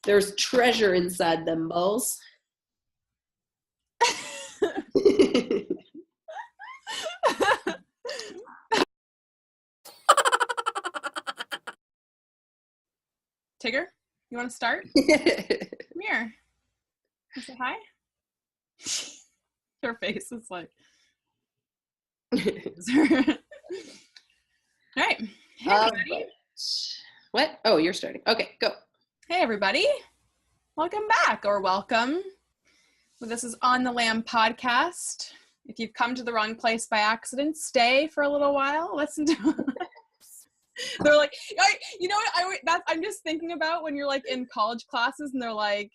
There's treasure inside them balls. Tigger, you want to start? Come here. You say hi? Her face is like. All right. Hey, everybody. What? Oh, you're starting. Okay, go. Hey, everybody. Welcome back, or welcome. Well, this is On the Lamb podcast. If you've come to the wrong place by accident, stay for a little while. Listen to. They're like, you know what? I'm just thinking about when you're like in college classes and they're like,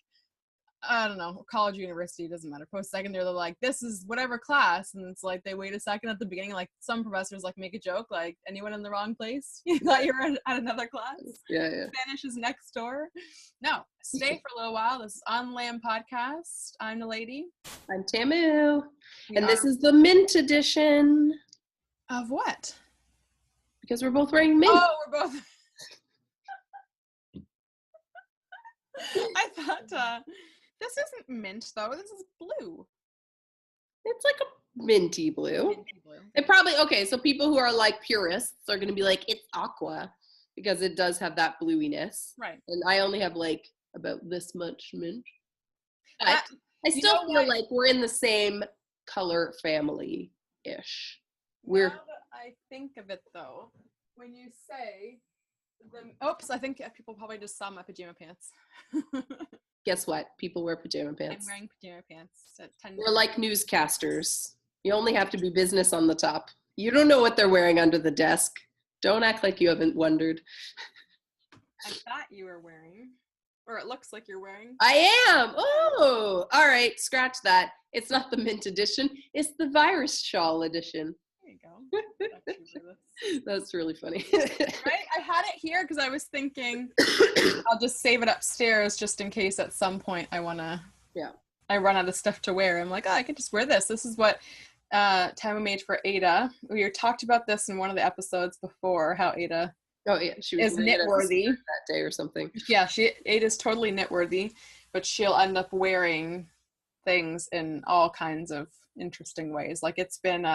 I don't know, college, university, doesn't matter. Post-secondary, they're like, this is whatever class. And it's like, they wait a second at the beginning. Like some professors like make a joke, like, anyone in the wrong place? You thought you were at another class? Yeah. Spanish is next door. No, stay for a little while. This is On the Lamb podcast. I'm NalediS. I'm Tamu. And this is the mint edition. Of what? Because we're both wearing mint. Oh, we're both. I thought, this isn't mint, though. This is blue. It's like a minty blue. Minty blue. It probably, okay, so people who are like purists are going to be like, it's aqua, because it does have that bluiness. Right. And I only have like about this much mint. But I still feel what? like we're in the same color family-ish. Now that I think of it, though, when you say, I think people probably just saw my pajama pants. Guess what? People wear pajama pants. I'm wearing pajama pants at 10. We're like newscasters. You only have to be business on the top. You don't know what they're wearing under the desk. Don't act like you haven't wondered. I thought you were wearing, or it looks like you're wearing. I am. Oh, all right. Scratch that. It's not the mint edition. It's the virus shawl edition. There you go. That's really funny. Right? I had it here because I was thinking I'll just save it upstairs just in case at some point I run out of stuff to wear. I'm like, I could just wear this. This is what Tamu made for Ada. We talked about this in one of the episodes before, how Ada she was is knitworthy that day or something. Yeah, Ada's totally knitworthy, but she'll end up wearing things in all kinds of interesting ways. Like it's been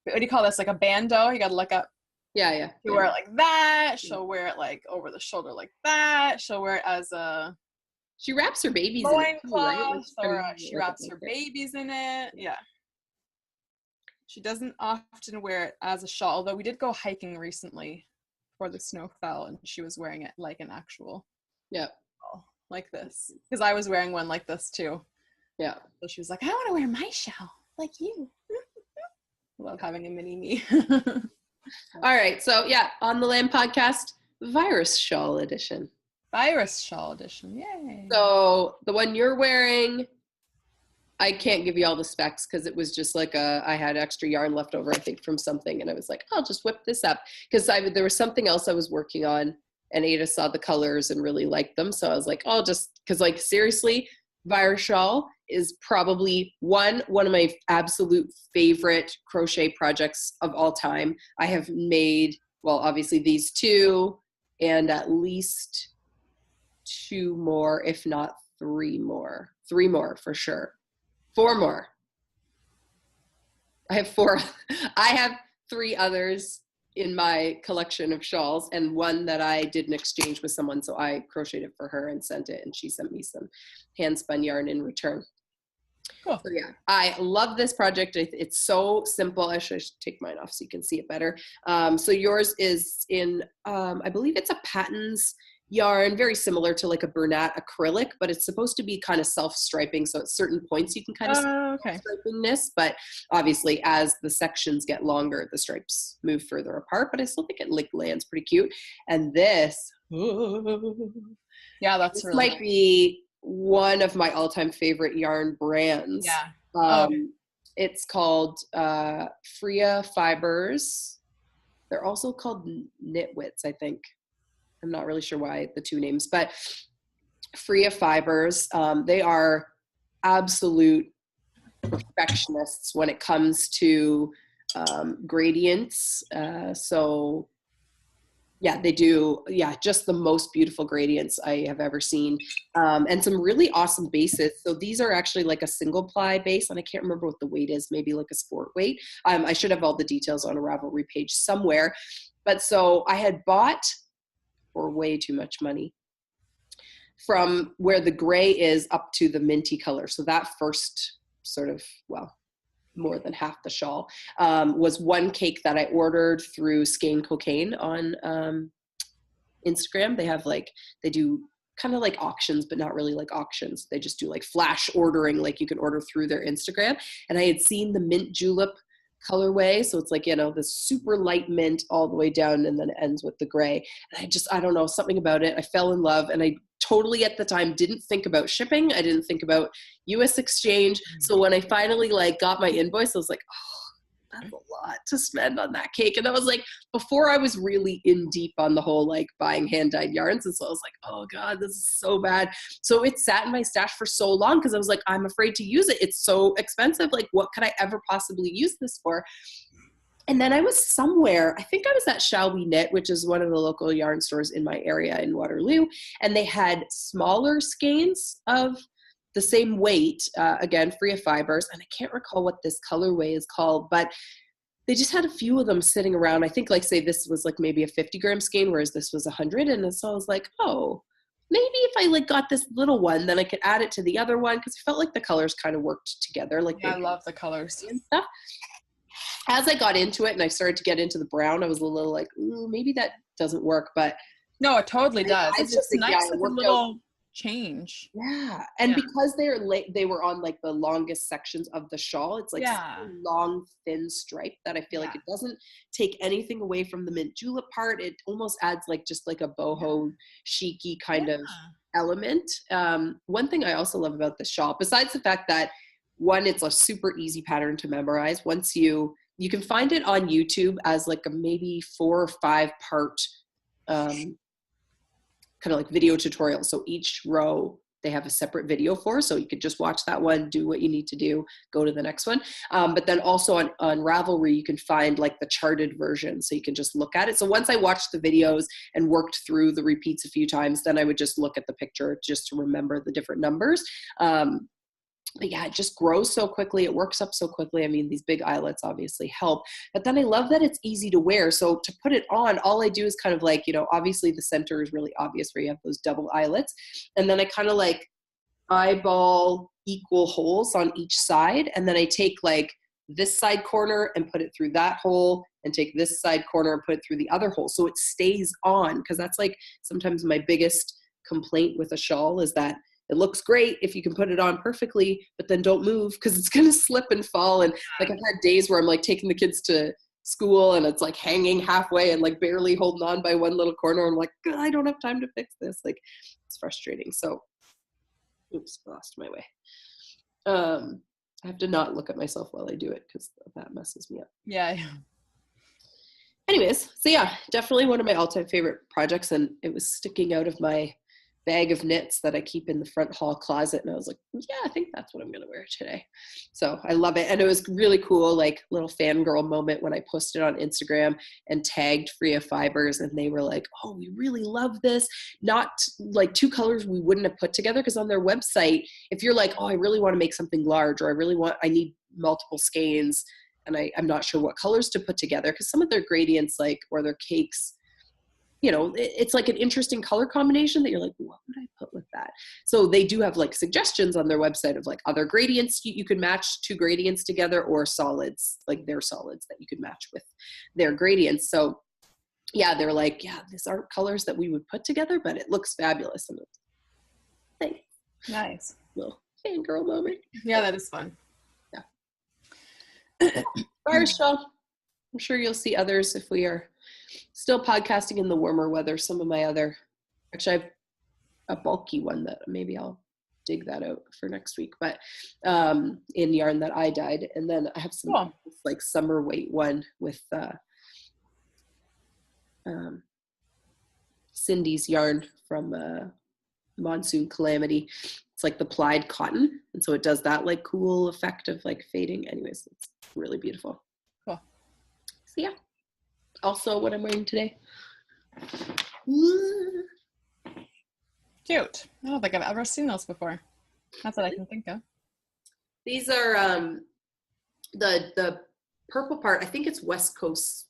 what do you call this? Like a bandeau? You gotta look up. Yeah. She'll wear it like that. She'll wear it like over the shoulder like that. She'll wear it as a. She wraps her babies in it too, right? Or she wraps her babies in it. Yeah. She doesn't often wear it as a shawl, although we did go hiking recently before the snow fell, and she was wearing it like an actual. Yeah. Shawl, like this, because I was wearing one like this too. Yeah. So she was like, I want to wear my shawl like you. Love having a mini me. All right. So yeah, On the Lamb podcast, virus shawl edition. Virus shawl edition. Yay. So the one you're wearing, I can't give you all the specs because it was just like I had extra yarn left over, I think, from something. And I was like, I'll just whip this up because there was something else I was working on and Ada saw the colors and really liked them. So I was like, because like seriously, virus shawl is probably one of my absolute favorite crochet projects of all time. I have made, well, obviously these two and at least 2 more, if not 3 more. 3 more for sure. 4 more. I have 4. I have 3 others in my collection of shawls and one that I did an exchange with someone. So I crocheted it for her and sent it and she sent me some hand spun yarn in return. Cool. So yeah, I love this project. It's so simple. I should take mine off so you can see it better. So yours is in, I believe it's a Patton's yarn, very similar to like a Bernat acrylic, but it's supposed to be kind of self-striping. So at certain points you can kind of see stripingness, but obviously as the sections get longer, the stripes move further apart, but I still think it like lands pretty cute. And this, yeah, that's really might be one of my all-time favorite yarn brands. Yeah. It's called Freya Fibers. They're also called Knitwits, I think. I'm not really sure why the 2 names, but Freya Fibers, they are absolute perfectionists when it comes to gradients. So Yeah, they do. Yeah, just the most beautiful gradients I have ever seen. And some really awesome bases. So these are actually like a single ply base, and I can't remember what the weight is, maybe like a sport weight. I should have all the details on a Ravelry page somewhere. But so I had bought for way too much money from where the gray is up to the minty color. So that first sort of, well, more than half the shawl, was one cake that I ordered through Skein Cocaine on Instagram. They do kind of like auctions, but not really like auctions. They just do like flash ordering, like you can order through their Instagram. And I had seen the mint julep colorway. So it's like, you know, this super light mint all the way down, and then it ends with the gray. And I don't know, something about it. I fell in love, and I totally at the time didn't think about shipping. I didn't think about US exchange. So when I finally like got my invoice, I was like, oh, that's a lot to spend on that cake. And I was like, before I was really in deep on the whole like buying hand dyed yarns. And so I was like, oh God, this is so bad. So it sat in my stash for so long because I was like, I'm afraid to use it. It's so expensive. Like, what could I ever possibly use this for? And then I was somewhere, I think I was at Shall We Knit, which is one of the local yarn stores in my area in Waterloo. And they had smaller skeins of the same weight, again, free of fibers. And I can't recall what this colorway is called, but they just had a few of them sitting around. I think like say this was like maybe a 50 gram skein, whereas this was 100. And so I was like, oh, maybe if I like got this little one, then I could add it to the other one. Cause I felt like the colors kind of worked together. Like yeah, I love the colors and stuff. As I got into it and I started to get into the brown, I was a little like, ooh, maybe that doesn't work. But no, it totally does. It's just think, nice with a little out. Change. Yeah. And because they were on like the longest sections of the shawl, it's like a long, thin stripe that I feel like it doesn't take anything away from the mint julep part. It almost adds like just like a boho chic-y kind of element. One thing I also love about the shawl, besides the fact that one, it's a super easy pattern to memorize. Once you can find it on YouTube as like a maybe 4 or 5 part kind of like video tutorial. So each row they have a separate video for, so you could just watch that one, do what you need to do, go to the next one. But then also on Ravelry, you can find like the charted version, so you can just look at it. So once I watched the videos and worked through the repeats a few times, then I would just look at the picture just to remember the different numbers. But yeah, it just grows so quickly. It works up so quickly. I mean, these big eyelets obviously help, but then I love that it's easy to wear. So to put it on, all I do is kind of like, you know, obviously the center is really obvious where you have those double eyelets. And then I kind of like eyeball equal holes on each side. And then I take like this side corner and put it through that hole, and take this side corner and put it through the other hole. So it stays on, because that's like sometimes my biggest complaint with a shawl is that it looks great if you can put it on perfectly, but then don't move because it's going to slip and fall. And like I've had days where I'm like taking the kids to school and it's like hanging halfway and like barely holding on by one little corner. I'm like, I don't have time to fix this. Like, it's frustrating. So, oops, lost my way. I have to not look at myself while I do it because that messes me up. Yeah. Anyways, so yeah, definitely one of my all-time favorite projects, and it was sticking out of my bag of knits that I keep in the front hall closet. And I was like, yeah, I think that's what I'm going to wear today. So I love it. And it was really cool, like little fangirl moment when I posted on Instagram and tagged Free of Fibers. And they were like, oh, we really love this. Not like 2 colors we wouldn't have put together. Cause on their website, if you're like, oh, I really want to make something large, or I need multiple skeins, and I'm not sure what colors to put together. Cause some of their gradients, like, or their cakes, you know, it's like an interesting color combination that you're like, what would I put with that? So they do have like suggestions on their website of like other gradients you could match 2 gradients together, or solids, like their solids that you could match with their gradients. So yeah, they're like, yeah, these aren't colors that we would put together, but it looks fabulous. And thanks. Nice. Little fangirl moment. Yeah, that is fun. Yeah. Fire Shawl. I'm sure you'll see others if we are still podcasting in the warmer weather. Some of my other, actually I have a bulky one that maybe I'll dig that out for next week, but in yarn that I dyed. And then I have some like summer weight one with Cindy's yarn from Monsoon Calamity. It's like the plied cotton. And so it does that like cool effect of like fading. Anyways, it's really beautiful. Cool. So yeah. Also what I'm wearing today. Cute. I don't think I've ever seen those before. Not that I can think of. These are the purple part. I think it's West Coast.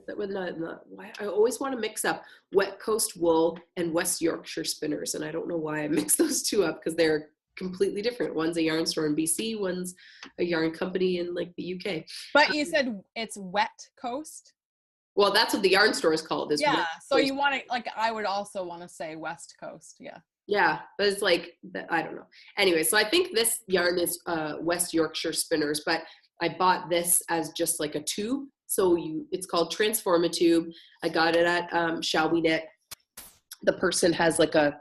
I always want to mix up West Coast wool and West Yorkshire spinners, and I don't know why I mix those two up because they're completely different. One's a yarn store in BC, one's a yarn company in like the UK. But you said it's Wet Coast? Well, that's what the yarn store is called. Is yeah, so you want to, like, I would also want to say West Coast, yeah. Yeah, but it's like, I don't know. Anyway, so I think this yarn is West Yorkshire spinners, but I bought this as just like a tube. So it's called Transformatube. I got it at Shawl Knit. The person has like a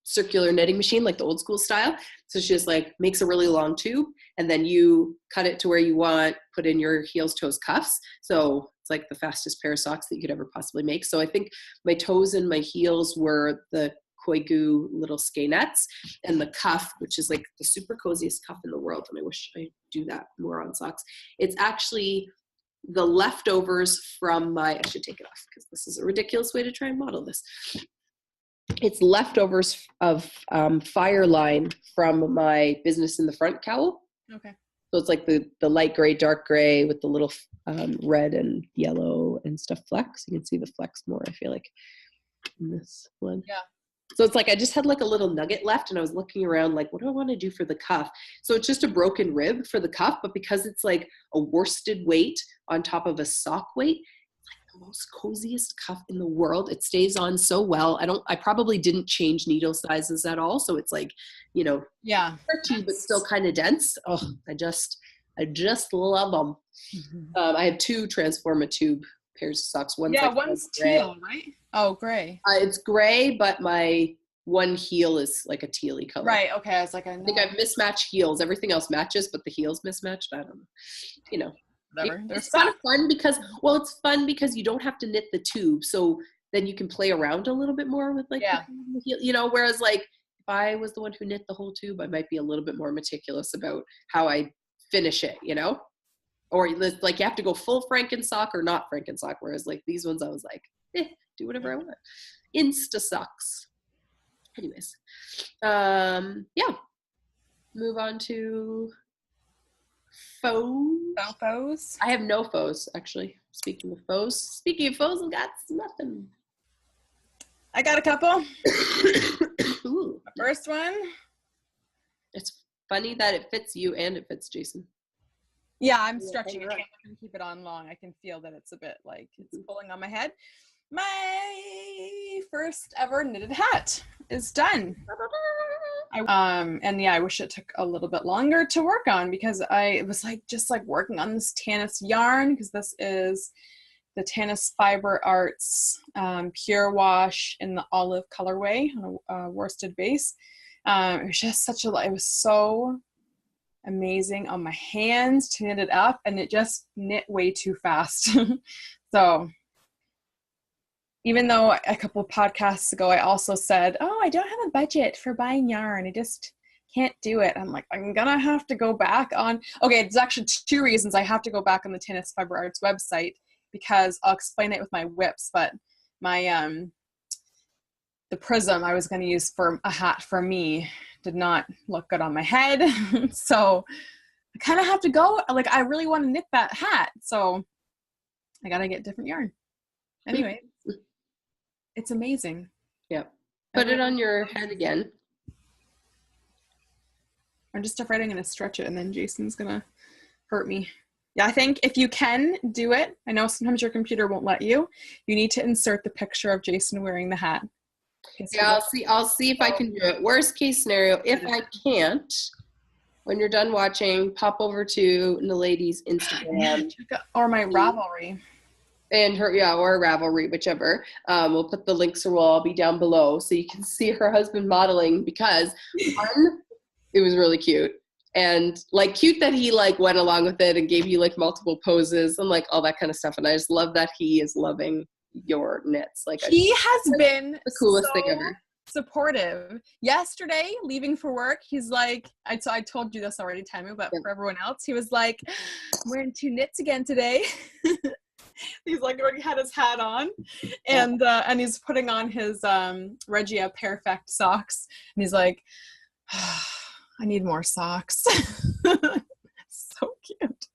circular knitting machine, like the old school style. So she just like makes a really long tube, and then you cut it to where you want, put in your heels, toes, cuffs. So it's like the fastest pair of socks that you could ever possibly make. So I think my toes and my heels were the Koigu little skeinettes, and the cuff, which is like the super coziest cuff in the world, and I wish I do that more on socks. It's actually the leftovers from I should take it off because this is a ridiculous way to try and model this. It's leftovers of Fireline from my Business in the Front cowl. Okay. So it's like the light gray, dark gray with the little red and yellow and stuff flecks. You can see the flecks more, I feel like, in this one. Yeah. So it's like I just had like a little nugget left, and I was looking around like, what do I want to do for the cuff? So it's just a broken rib for the cuff, but because it's like a worsted weight on top of a sock weight, it's like the most coziest cuff in the world. It stays on so well. I probably didn't change needle sizes at all. So it's like, yeah, stretchy, but still kind of dense. Oh, I just love them. Mm-hmm. I had two Transformatube pairs of socks. One's one's teal, right? Oh, gray. It's gray, but my one heel is like a tealy color. Right. Okay. I was like, I think I've mismatched heels. Everything else matches, but the heels mismatched. I don't know. Whatever. It's kind of fun it's fun because you don't have to knit the tube. So then you can play around a little bit more with like, the heel, whereas like if I was the one who knit the whole tube, I might be a little bit more meticulous about how I finish it, or like you have to go full Franken sock or not Franken sock. Whereas like these ones, I was like, do whatever I want. Insta socks. Anyways, move on to faux. Faux? I have no faux, actually. Speaking of faux, I've got nothing. I got a couple. Ooh. The first one. It's funny that it fits you and it fits Jason. Yeah, I'm stretching it. I can keep it on long. I can feel that it's a bit like it's pulling on my head. My first ever knitted hat is done. I wish it took a little bit longer to work on because I was like just like working on this Tanis yarn because this is the Tanis Fiber Arts Pure Wash in the olive colorway on a worsted base. It was just it was so amazing on my hands to knit it up, and it just knit way too fast. So even though a couple of podcasts ago I also said, I don't have a budget for buying yarn, I just can't do it. I'm like, I'm gonna have to go back on. Okay, there's actually two reasons I have to go back on the Tanis Fiber Arts website, because I'll explain it with my whips, but my the prism I was going to use for a hat for me did not look good on my head. So I kind of have to go, like, I really want to knit that hat, so I got to get different yarn. Anyway, it's amazing. Yeah. Put it on your head again. I'm just afraid I'm going to stretch it and then Jason's going to hurt me. Yeah, I think if you can do it, I know sometimes your computer won't let you, you need to insert the picture of Jason wearing the hat. Yeah, I'll see if I can do it. Worst case scenario, if I can't, when you're done watching, pop over to NalediS Instagram. Or my Ravelry. And or Ravelry, whichever. We'll put the links, or we'll all be down below so you can see her husband modeling, because one, it was really cute. And like cute that he like went along with it and gave you like multiple poses and like all that kind of stuff. And I just love that he is loving your knits. Like he has been the coolest thing ever. Supportive. Yesterday, leaving for work, he's like, I told you this already, Tamu, but for everyone else, he was like, I'm wearing 2 knits again today. He's like, he had his hat on, and he's putting on his Regia Perfect socks, and he's like, I need more socks. So cute.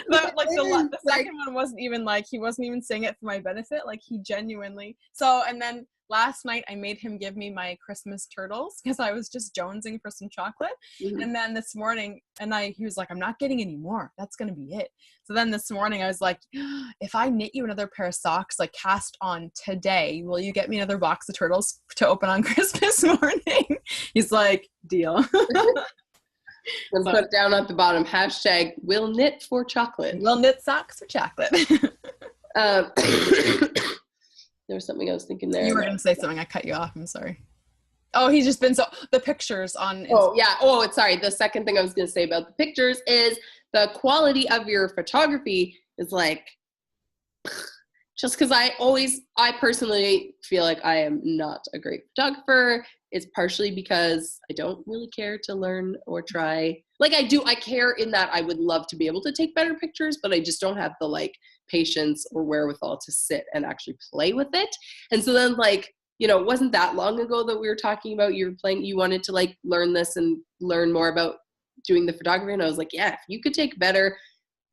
But like the second one wasn't even like, he wasn't even saying it for my benefit. Like he genuinely. So, and then last night I made him give me my Christmas turtles because I was just jonesing for some chocolate. Mm-hmm. And then this morning, he was like, I'm not getting any more. That's going to be it. So then this morning I was like, if I knit you another pair of socks, like cast on today, will you get me another box of turtles to open on Christmas morning? He's like, deal. And put down at the bottom, hashtag we'll knit for chocolate. We'll knit socks for chocolate. There was something I was thinking there. You were going to say something. I cut you off. I'm sorry. Oh, he's just been the pictures on Instagram. Oh, yeah. Oh, sorry. The second thing I was going to say about the pictures is the quality of your photography is like, just because I personally feel like I am not a great photographer. It's partially because I don't really care to learn or try. Like I care in that I would love to be able to take better pictures, but I just don't have the like patience or wherewithal to sit and actually play with it. And so then like, it wasn't that long ago that we were talking about you wanted to like learn this and learn more about doing the photography. And I was like, yeah, if you could take better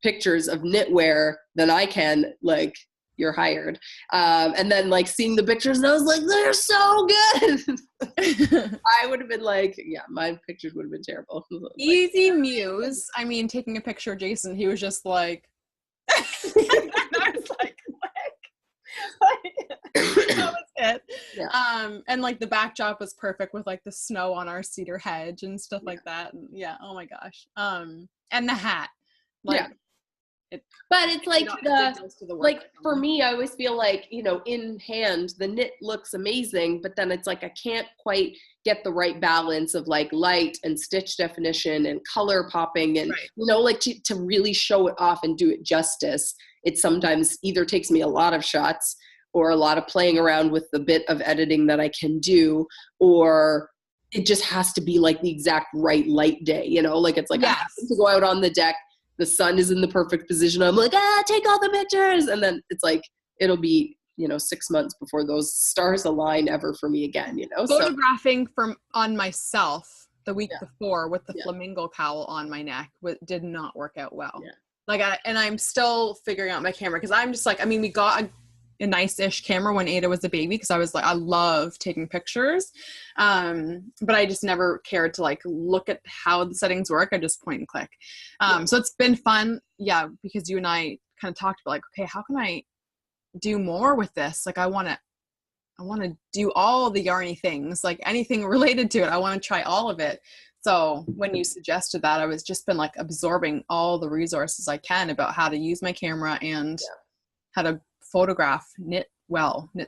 pictures of knitwear than I can, like, you're hired. And then like seeing the pictures and I was like, they're so good. I would have been like, yeah, my pictures would have been terrible. Easy muse. I mean, taking a picture of Jason, he was just like, and I was like, that was it. Yeah. And like the backdrop was perfect with like the snow on our cedar hedge and stuff like that. And yeah, oh my gosh. And the hat. Like, but it's like for me, I always feel like, in hand, the knit looks amazing, but then it's like, I can't quite get the right balance of like light and stitch definition and color popping and, like to really show it off and do it justice. It sometimes either takes me a lot of shots or a lot of playing around with the bit of editing that I can do, or it just has to be like the exact right light day, like it's like, I have to go out on the deck. The sun is in the perfect position. I'm like, take all the pictures. And then it's like, it'll be, 6 months before those stars align ever for me again, Photographing on myself the week before with the flamingo cowl on my neck did not work out well. Yeah. Like, I'm still figuring out my camera. Cause I'm just like, we got a nice-ish camera when Ada was a baby. Cause I was like, I love taking pictures. But I just never cared to like look at how the settings work. I just point and click. So it's been fun. Yeah. Because you and I kind of talked about like, okay, how can I do more with this? Like I want to do all the yarny things, like anything related to it. I want to try all of it. So when you suggested that, I was just been like absorbing all the resources I can about how to use my camera and how to photograph, knit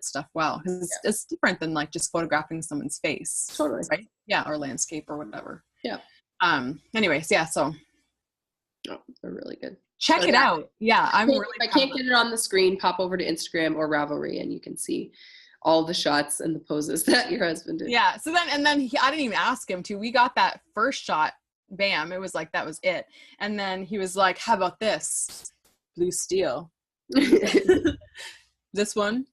stuff well. Because it's different than like just photographing someone's face. Totally. Right? Yeah. Or landscape or whatever. Yeah. Anyways, yeah. So. Oh, they're really good. Check it out. Yeah. If I can't get it on the screen, pop over to Instagram or Ravelry and you can see all the shots and the poses that your husband did. Yeah. So then, I didn't even ask him to. We got that first shot. Bam. It was like, that was it. And then he was like, how about this? Blue steel. This one.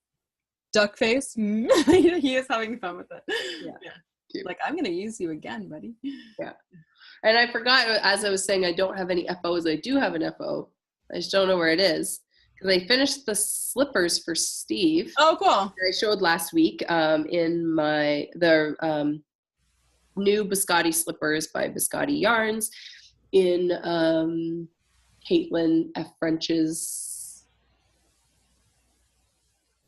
Duck face. He is having fun with it. Yeah. Like, I'm going to use you again, buddy. Yeah. And I forgot, as I was saying, I don't have any FOs. I do have an FO. I just don't know where it is. Because I finished the slippers for Steve. Oh, cool. I showed last week in the new Biscotti slippers by Biscotti Yarns in Caitlin F. French's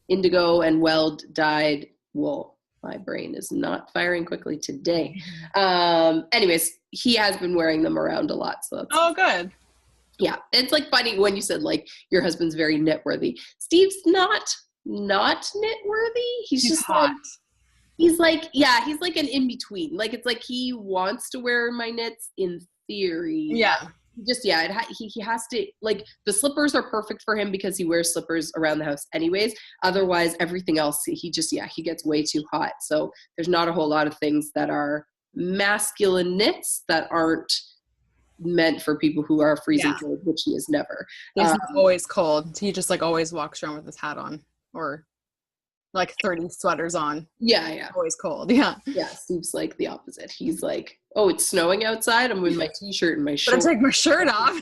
indigo and weld dyed wool. My brain is not firing quickly today. Anyways, he has been wearing them around a lot. So that's good. Yeah. It's like funny when you said like your husband's very knit worthy. Steve's not knit worthy. He's just hot. He's like an in-between. Like it's like he wants to wear my knits in theory. Yeah. He has to, like, the slippers are perfect for him because he wears slippers around the house anyways. Otherwise, everything else, he gets way too hot. So there's not a whole lot of things that are masculine knits that aren't meant for people who are freezing cold, which he is never. He's always cold. He just like always walks around with his hat on or like 30 sweaters on. Yeah. Always cold. Yeah. Yeah. Steve's like the opposite. He's like, oh, it's snowing outside. I'm with my t-shirt and my shirt. But I take my shirt off.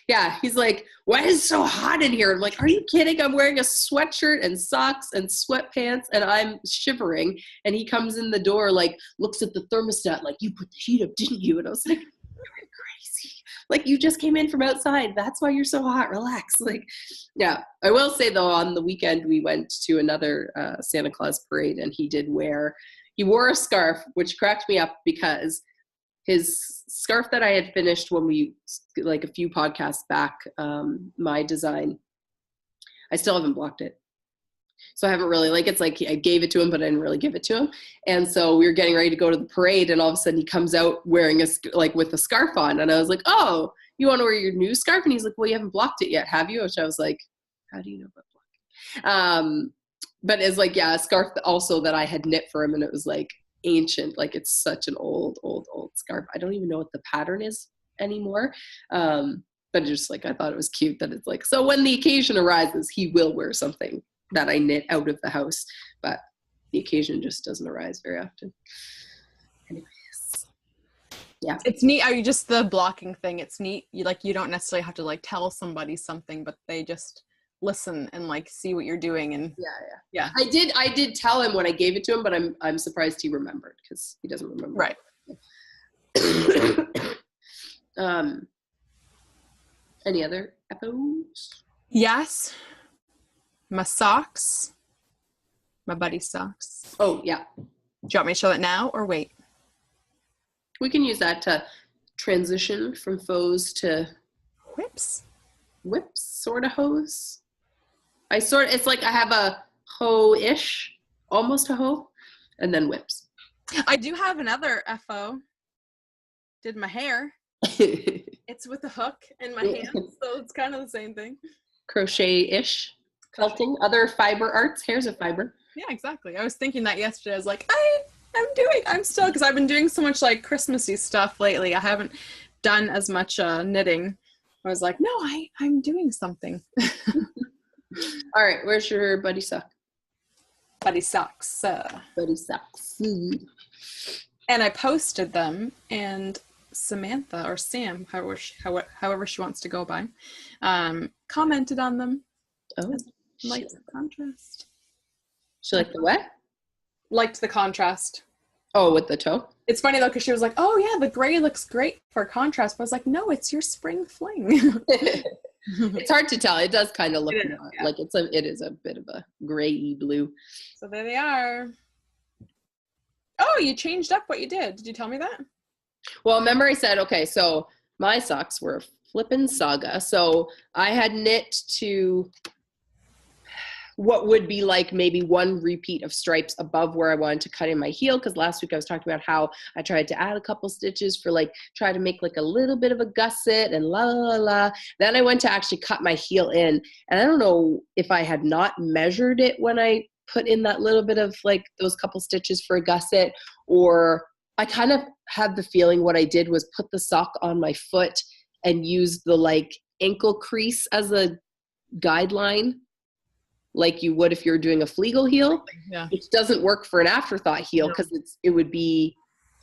Yeah. He's like, why is it so hot in here? I'm like, are you kidding? I'm wearing a sweatshirt and socks and sweatpants and I'm shivering. And he comes in the door, like looks at the thermostat, like, you put the heat up, didn't you? And I was like, you're crazy. Like, you just came in from outside. That's why you're so hot. Relax. Like, yeah. I will say though, on the weekend, we went to another Santa Claus parade and he wore a scarf, which cracked me up because his scarf that I had finished when we, like a few podcasts back, my design, I still haven't blocked it. So I haven't really, like, it's like I gave it to him, but I didn't really give it to him. And so we were getting ready to go to the parade and all of a sudden he comes out wearing with a scarf on. And I was like, oh, you want to wear your new scarf? And he's like, well, you haven't blocked it yet, have you? Which I was like, how do you know about blocking? But it's like, yeah, a scarf also that I had knit for him and it was like ancient. Like it's such an old scarf. I don't even know what the pattern is anymore. But just like, I thought it was cute that it's like, so when the occasion arises, he will wear something that I knit out of the house, but the occasion just doesn't arise very often. Anyways, yeah. It's neat. Are you just the blocking thing? It's neat. You don't necessarily have to like tell somebody something, but they just listen and like see what you're doing. And yeah. I did tell him when I gave it to him, but I'm surprised he remembered because he doesn't remember. Right. Any other FOs? Yes. My socks. My Buddy socks. Oh yeah. Do you want me to show it now or wait? We can use that to transition from foes to whips, sort of hose. It's like I have a hoe-ish, almost a hoe, and then whips. I do have another FO. Did my hair. It's with a hook in my hand, so it's kind of the same thing. Crochet-ish, felting, other fiber arts. Hair's a fiber. Yeah, exactly. I was thinking that yesterday. I was like, I'm still, because I've been doing so much like Christmassy stuff lately. I haven't done as much knitting. I was like, no, I'm doing something. All right, where's your Buddy sock? Buddy socks. Buddy socks. And I posted them, and Samantha or Sam, however she wants to go by, commented on them. Oh, liked the contrast. She liked the what? Liked the contrast. Oh, with the toe? It's funny though, because she was like, oh yeah, the gray looks great for contrast. But I was like, no, it's your spring fling. It's hard to tell. It does kind of look like it is a bit of a gray blue. So there they are. Oh, you changed up what you did. Did you tell me that? Well, remember I said, okay, so my socks were a flippin' saga. So I had knit to what would be like maybe one repeat of stripes above where I wanted to cut in my heel, because last week I was talking about how I tried to add a couple stitches for like try to make like a little bit of a gusset and la la la. Then I went to actually cut my heel in, and I don't know if I had not measured it when I put in that little bit of like those couple stitches for a gusset, or I kind of had the feeling what I did was put the sock on my foot and use the like ankle crease as a guideline, like you would if you're doing a Flegel heel, which doesn't work for an afterthought heel because it would be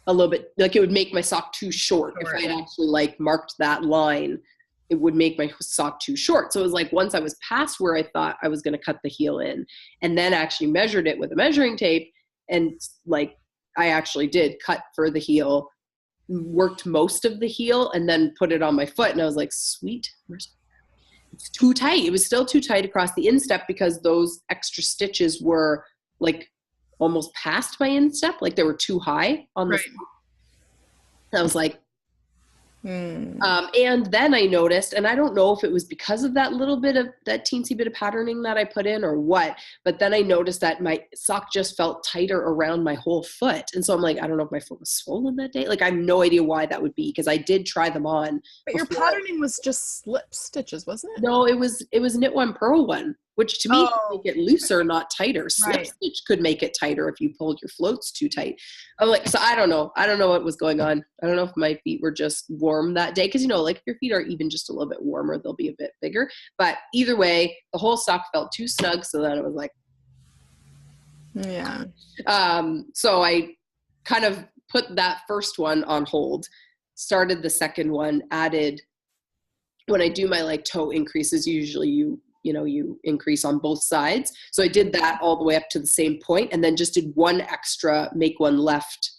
a little bit like it would make my sock too short. If I had actually like marked that line, it would make my sock too short. So it was like once I was past where I thought I was going to cut the heel in, and then actually measured it with a measuring tape, and like I actually did cut for the heel, worked most of the heel, and then put it on my foot, and I was like, sweet. It's too tight. It was still too tight across the instep because those extra stitches were like almost past my instep. Like they were too high on the I was like, and then I noticed, and I don't know if it was because of that little bit of that teensy bit of patterning that I put in or what, but then I noticed that my sock just felt tighter around my whole foot. And so I'm like, I don't know if my foot was swollen that day. Like I have no idea why that would be, because I did try them on. But your patterning was just slip stitches, wasn't it? No, it was knit one, purl one. which to me would make it looser, not tighter. Slip Right. stitch could make it tighter if you pulled your floats too tight. I'm like, so I don't know what was going on. I don't know if my feet were just warm that day, because like if your feet are even just a little bit warmer, they'll be a bit bigger. But either way, the whole sock felt too snug, so then it was like, yeah. So I kind of put that first one on hold, started the second one, added, when I do my like toe increases, usually you increase on both sides. So I did that all the way up to the same point, and then just did one extra, make one left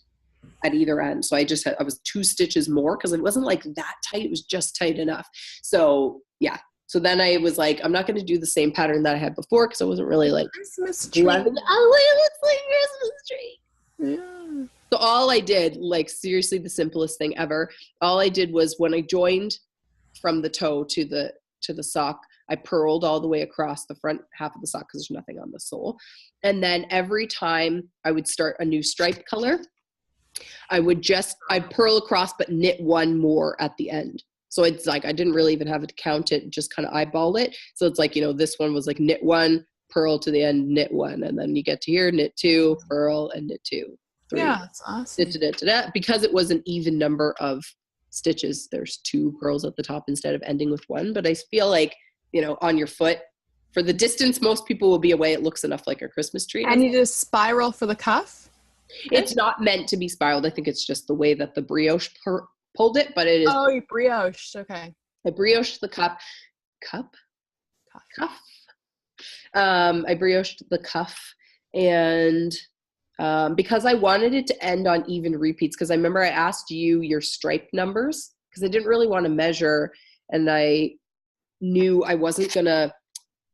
at either end. So I was 2 stitches more, because it wasn't like that tight. It was just tight enough. So yeah. So then I was like, I'm not going to do the same pattern that I had before, because I wasn't really like Christmas tree. loving, oh, it looks like Christmas tree. Yeah. So all I did, like seriously, the simplest thing ever, all I did was when I joined from the toe to the sock, I purled all the way across the front half of the sock, because there's nothing on the sole. And then every time I would start a new stripe color, I'd purl across, but knit one more at the end. So it's like, I didn't really even have to count it, just kind of eyeball it. So it's like, this one was like knit 1, purl to the end, knit 1. And then you get to here, knit 2, purl, and knit 2. 3. Yeah, that's awesome. Because it was an even number of stitches, there's 2 purls at the top instead of ending with 1. But I feel like, on your foot, for the distance most people will be away, it looks enough like a Christmas tree. And you just spiral for the cuff? It's not meant to be spiraled. I think it's just the way that the brioche pulled it, but it is. Oh, you brioche. Okay. I brioche the cuff. I brioche the cuff, and because I wanted it to end on even repeats, because I remember I asked you your stripe numbers, because I didn't really want to measure, and I knew I wasn't gonna,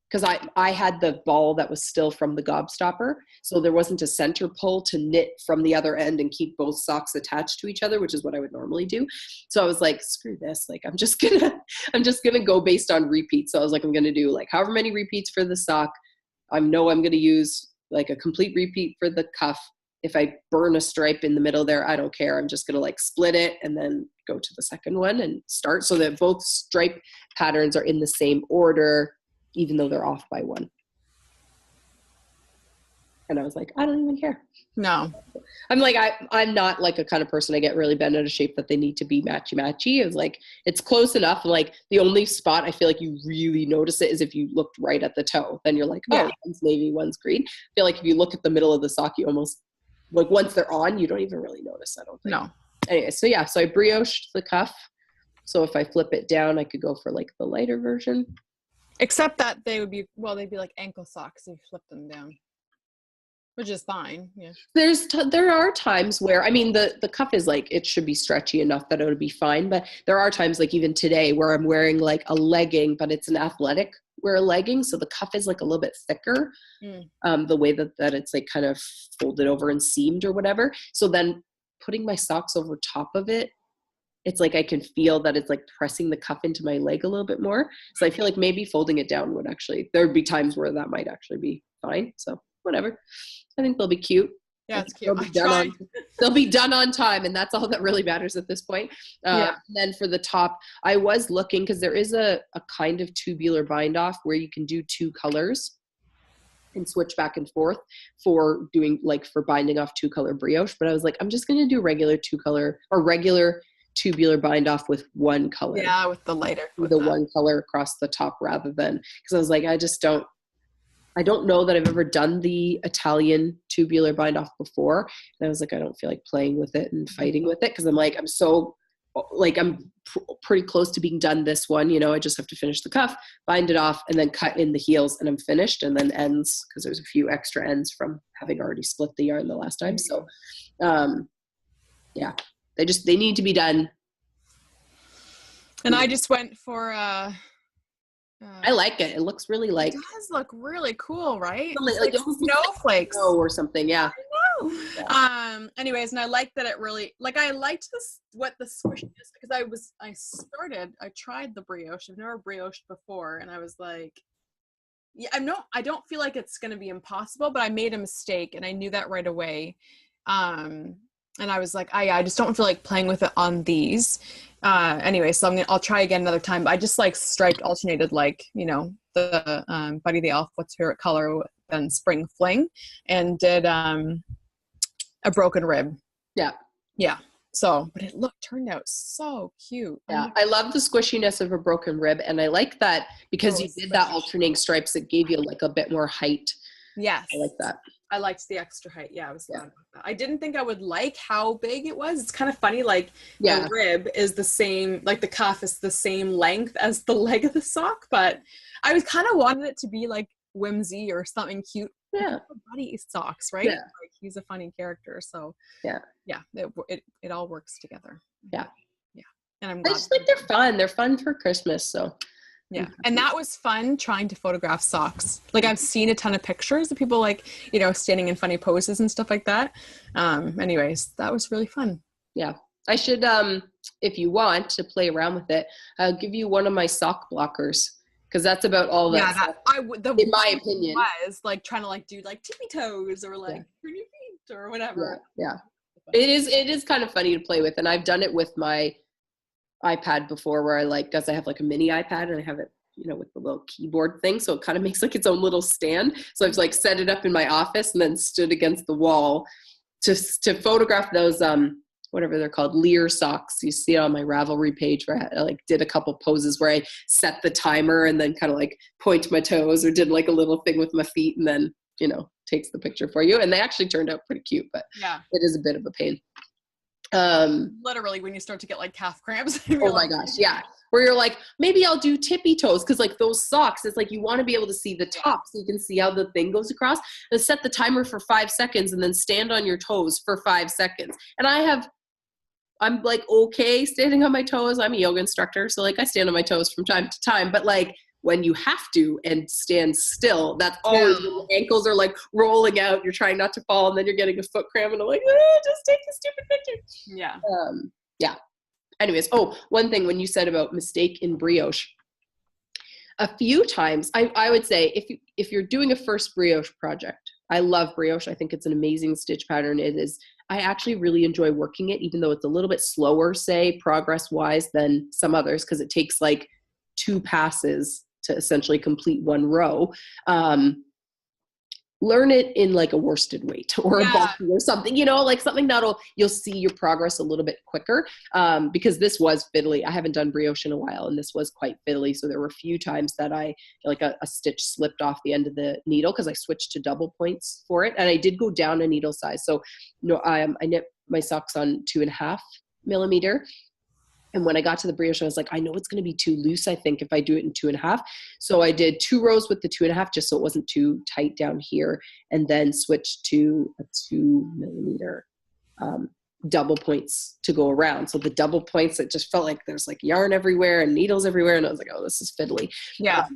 because I had the ball that was still from the gobstopper, so there wasn't a center pull to knit from the other end and keep both socks attached to each other, which is what I would normally do. So I was like, screw this, like I'm just gonna go based on repeats. So I was like, I'm gonna do like however many repeats for the sock. I know I'm gonna use like a complete repeat for the cuff. If I burn a stripe in the middle there, I don't care. I'm just gonna like split it and then go to the second one and start, so that both stripe patterns are in the same order, even though they're off by 1. And I was like, I don't even care. No. I'm like, I'm not like a kind of person I get really bent out of shape that they need to be matchy-matchy. It was like, it's close enough. Like the only spot I feel like you really notice it is if you looked right at the toe. Then you're like, oh, Yeah. one's navy, one's green. I feel like if you look at the middle of the sock, you almost, like once they're on, you don't even really notice, I don't think. No. Anyway, so yeah, so I brioched the cuff. So if I flip it down, I could go for like the lighter version. Except that they'd be like ankle socks if you flip them down, which is fine. Yeah. There are times where, I mean, the cuff is like, it should be stretchy enough that it would be fine. But there are times like even today where I'm wearing like a legging, but it's an athletic wear legging. So the cuff is like a little bit thicker, the way that it's like kind of folded over and seamed or whatever. So then putting my socks over top of it, it's like I can feel that it's like pressing the cuff into my leg a little bit more. So I feel like maybe folding it down would actually, there'd be times where that might actually be fine. So whatever. I think they'll be cute. Yeah, it's cute. They'll be done on time, and that's all that really matters at this point. Then for the top, I was looking, because there is a kind of tubular bind off where you can do 2 colors and switch back and forth for doing like for binding off 2-color brioche. But I was like, I'm just going to do regular 2-color or regular tubular bind off with 1 color. Yeah, with the lighter. With the 1 color across the top rather than, because I was like, I don't know that I've ever done the Italian tubular bind off before. And I was like, I don't feel like playing with it and fighting with it. Cause I'm like, I'm pretty close to being done this one. I just have to finish the cuff, bind it off, and then cut in the heels, and I'm finished. And then ends, cause there's a few extra ends from having already split the yarn the last time. So, yeah, they need to be done. And I just went for, I like it. It looks really like. It does look really cool, right? Like snowflakes or something. Yeah. I know. Yeah. Anyways, and I like that it really, like, I liked this, what the squish is, because I tried the brioche. I've never brioche before. And I was like, yeah, I don't feel like it's going to be impossible, but I made a mistake and I knew that right away. And I was like, I just don't feel like playing with it on these. Anyway, so I'll try again another time. But I just like striped alternated, like, the Buddy the Elf What's Favorite Color and Spring Fling, and did a broken rib. Yeah. Yeah. So, but it turned out so cute. Yeah, I love the squishiness of a broken rib, and I like that because you did that alternating stripes. It gave you like a bit more height. Yes, I like that. I liked the extra height. Yeah, I was glad about that. I didn't think I would like how big it was. It's kind of funny. Like the rib is the same, like the cuff is the same length as the leg of the sock, but I was kind of wanted it to be like whimsy or something cute. Yeah, Buddy socks, right? Yeah. Like he's a funny character, so yeah, it all works together. Yeah, and I'm I just think they're fun. They're fun for Christmas, so yeah. And that was fun trying to photograph socks. Like I've seen a ton of pictures of people like, you know, standing in funny poses and stuff like that. Anyways, that was really fun. Yeah. I should, if you want to play around with it, I'll give you one of my sock blockers. Cause that's about all that. Yeah, in my opinion, was like trying to like do like tippy toes or like turn your feet or whatever. Yeah. It is kind of funny to play with. And I've done it with my iPad before where because I have like a mini iPad and I have it, you know, with the little keyboard thing. So it kind of makes like its own little stand. So I've like set it up in my office and then stood against the wall to photograph those, whatever they're called, Lear socks. You see it on my Ravelry page where I like did a couple poses where I set the timer and then kind of like point my toes or did like a little thing with my feet and then, you know, takes the picture for you. And they actually turned out pretty cute, but it is a bit of a pain. Literally when you start to get like calf cramps. Oh my gosh. Yeah. Where you're like, maybe I'll do tippy toes. Cause like those socks, it's like, you want to be able to see the top so you can see how the thing goes across, and set the timer for 5 seconds and then stand on your toes for 5 seconds. And I'm like, okay, standing on my toes. I'm a yoga instructor. So like I stand on my toes from time to time, but like when you have to and stand still, that's always when the ankles are like rolling out. You're trying not to fall and then you're getting a foot cramp and I'm like, just take the stupid picture. Yeah. Yeah. Anyways, one thing when you said about mistake in brioche, a few times I would say if you're doing a first brioche project, I love brioche. I think it's an amazing stitch pattern. I actually really enjoy working it, even though it's a little bit slower, say progress wise than some others, because it takes like 2 passes to essentially complete 1 row. Learn it in like a worsted weight or a bulky or something, you know, like something you'll see your progress a little bit quicker. Because this was fiddly. I haven't done brioche in a while and this was quite fiddly. So there were a few times that I like a stitch slipped off the end of the needle because I switched to double points for it. And I did go down a needle size. So I knit my socks on 2.5 millimeter. And when I got to the brioche, I was like, I know it's going to be too loose, I think, if I do it in 2.5. So I did 2 rows with the 2.5, just so it wasn't too tight down here, and then switched to a 2 millimeter double points to go around. So the double points, it just felt like there's like yarn everywhere and needles everywhere. And I was like, oh, this is fiddly. Yeah.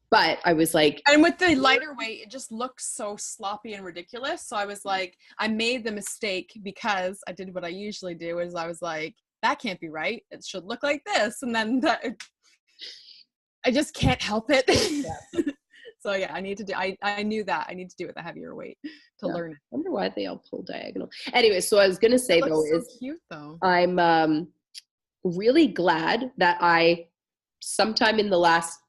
But I was like, and with the lighter weight, it just looked so sloppy and ridiculous. So I was like, I made the mistake because I did what I usually do is I was like, that can't be right. It should look like this. And then I just can't help it. Yeah. So yeah, I knew that I need to do it with a heavier weight to learn it. I wonder why they all pull diagonal. Anyway, so I was going to say though, is cute though. I'm really glad that I sometime in the last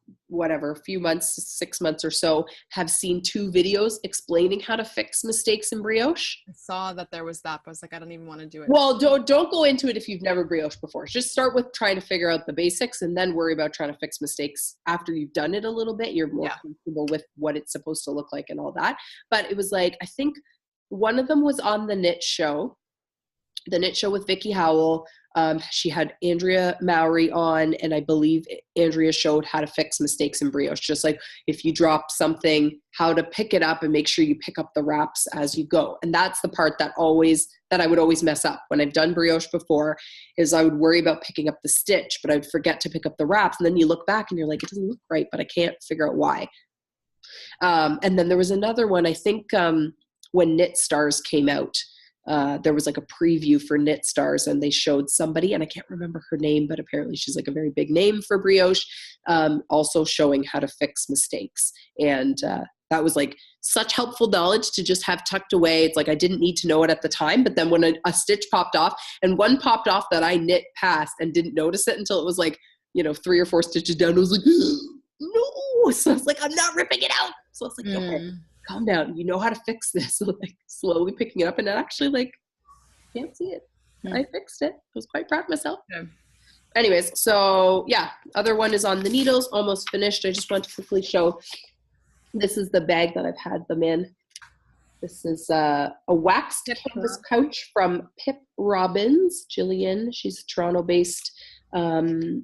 few months, 6 months or so, have seen 2 videos explaining how to fix mistakes in brioche. I saw that there was that, but I was like, I don't even want to do it. Well, don't go into it if you've never brioche before. Just start with trying to figure out the basics and then worry about trying to fix mistakes after you've done it a little bit. You're more comfortable with what it's supposed to look like and all that. But it was like, I think one of them was on the Knit Show with Vicky Howell. She had Andrea Mowry on, and I believe Andrea showed how to fix mistakes in brioche. Just like if you drop something, how to pick it up and make sure you pick up the wraps as you go. And that's the part that I would always mess up when I've done brioche before, is I would worry about picking up the stitch, but I'd forget to pick up the wraps. And then you look back and you're like, it doesn't look right, but I can't figure out why. And then there was another one, I think, when Knit Stars came out. There was like a preview for Knit Stars and they showed somebody, and I can't remember her name, but apparently she's like a very big name for brioche, also showing how to fix mistakes. And that was like such helpful knowledge to just have tucked away. It's like I didn't need to know it at the time, but then when a stitch popped off, and one popped off that I knit past and didn't notice it until it was like, 3 or 4 stitches down, I was like, no, no. So I was like, I'm not ripping it out. So I was like, okay, calm down. You know how to fix this. So like slowly picking it up and actually like, can't see it. I fixed it. I was quite proud of myself. Yeah. Anyways, so yeah, other one is on the needles, almost finished. I just want to quickly show, this is the bag that I've had them in. This is a waxed canvas pouch from Pip Robbins. Jillian, she's a Toronto-based sewist,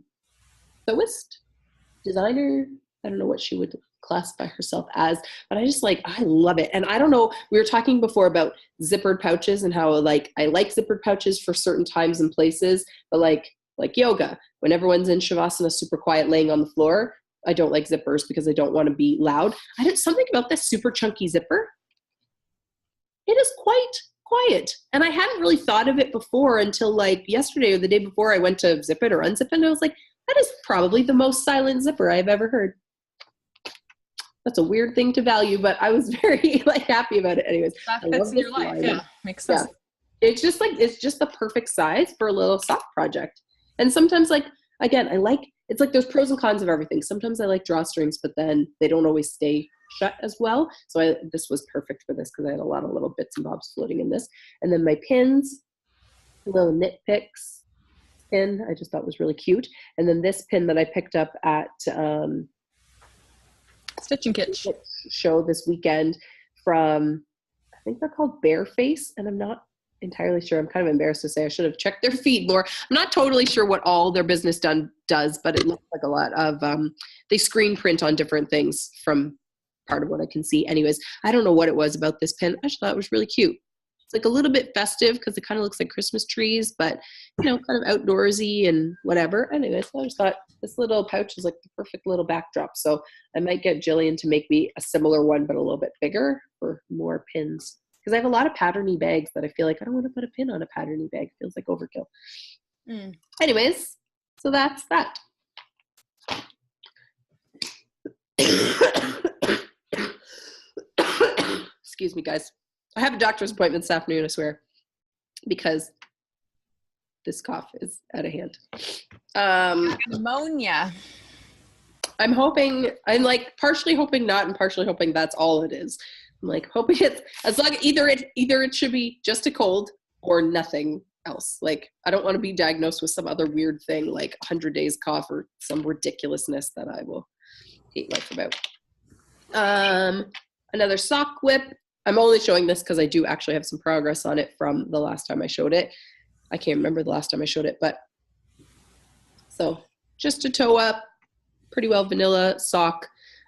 designer. I don't know what she would classify herself as, but I just like, I love it. And I don't know, we were talking before about zippered pouches and how like I like zippered pouches for certain times and places, but like yoga, when everyone's in Shavasana super quiet laying on the floor, I don't like zippers because I don't want to be loud. I did something about this super chunky zipper. It is quite quiet. And I hadn't really thought of it before until like yesterday or the day before I went to zip it or unzip it. And I was like, that is probably the most silent zipper I've ever heard. That's a weird thing to value, but I was very like happy about it. Anyways, that fits in your life. Yeah, makes sense. Yeah. It's just the perfect size for a little sock project. And sometimes like, again, it's like there's pros and cons of everything. Sometimes I like drawstrings, but then they don't always stay shut as well. So this was perfect for this because I had a lot of little bits and bobs floating in this. And then my pins, little knit picks pin, I just thought was really cute. And then this pin that I picked up at Stitch and Kitsch show this weekend from, I think they're called Bareface, and I'm not entirely sure. I'm kind of embarrassed to say I should have checked their feed more. I'm not totally sure what all their business does, but it looks like a lot of, they screen print on different things from part of what I can see. Anyways, I don't know what it was about this pin. I just thought it was really cute. It's like a little bit festive because it kind of looks like Christmas trees, but you know, kind of outdoorsy and whatever. Anyways, I just thought this little pouch is like the perfect little backdrop. So I might get Jillian to make me a similar one, but a little bit bigger for more pins. Because I have a lot of patterny bags that I feel like I don't want to put a pin on a patterny bag. It feels like overkill. Anyways, so that's that. Excuse me, guys. I have a doctor's appointment this afternoon, I swear, because this cough is out of hand. Pneumonia. I'm like partially hoping not and partially hoping that's all it is. I'm like hoping it's as long either it should be just a cold or nothing else. Like I don't want to be diagnosed with some other weird thing like 100 days cough or some ridiculousness that I will hate life about. Another sock whip. I'm only showing this because I do actually have some progress on it from the last time I showed it. I can't remember the last time I showed it, but so just a toe up, pretty well vanilla sock.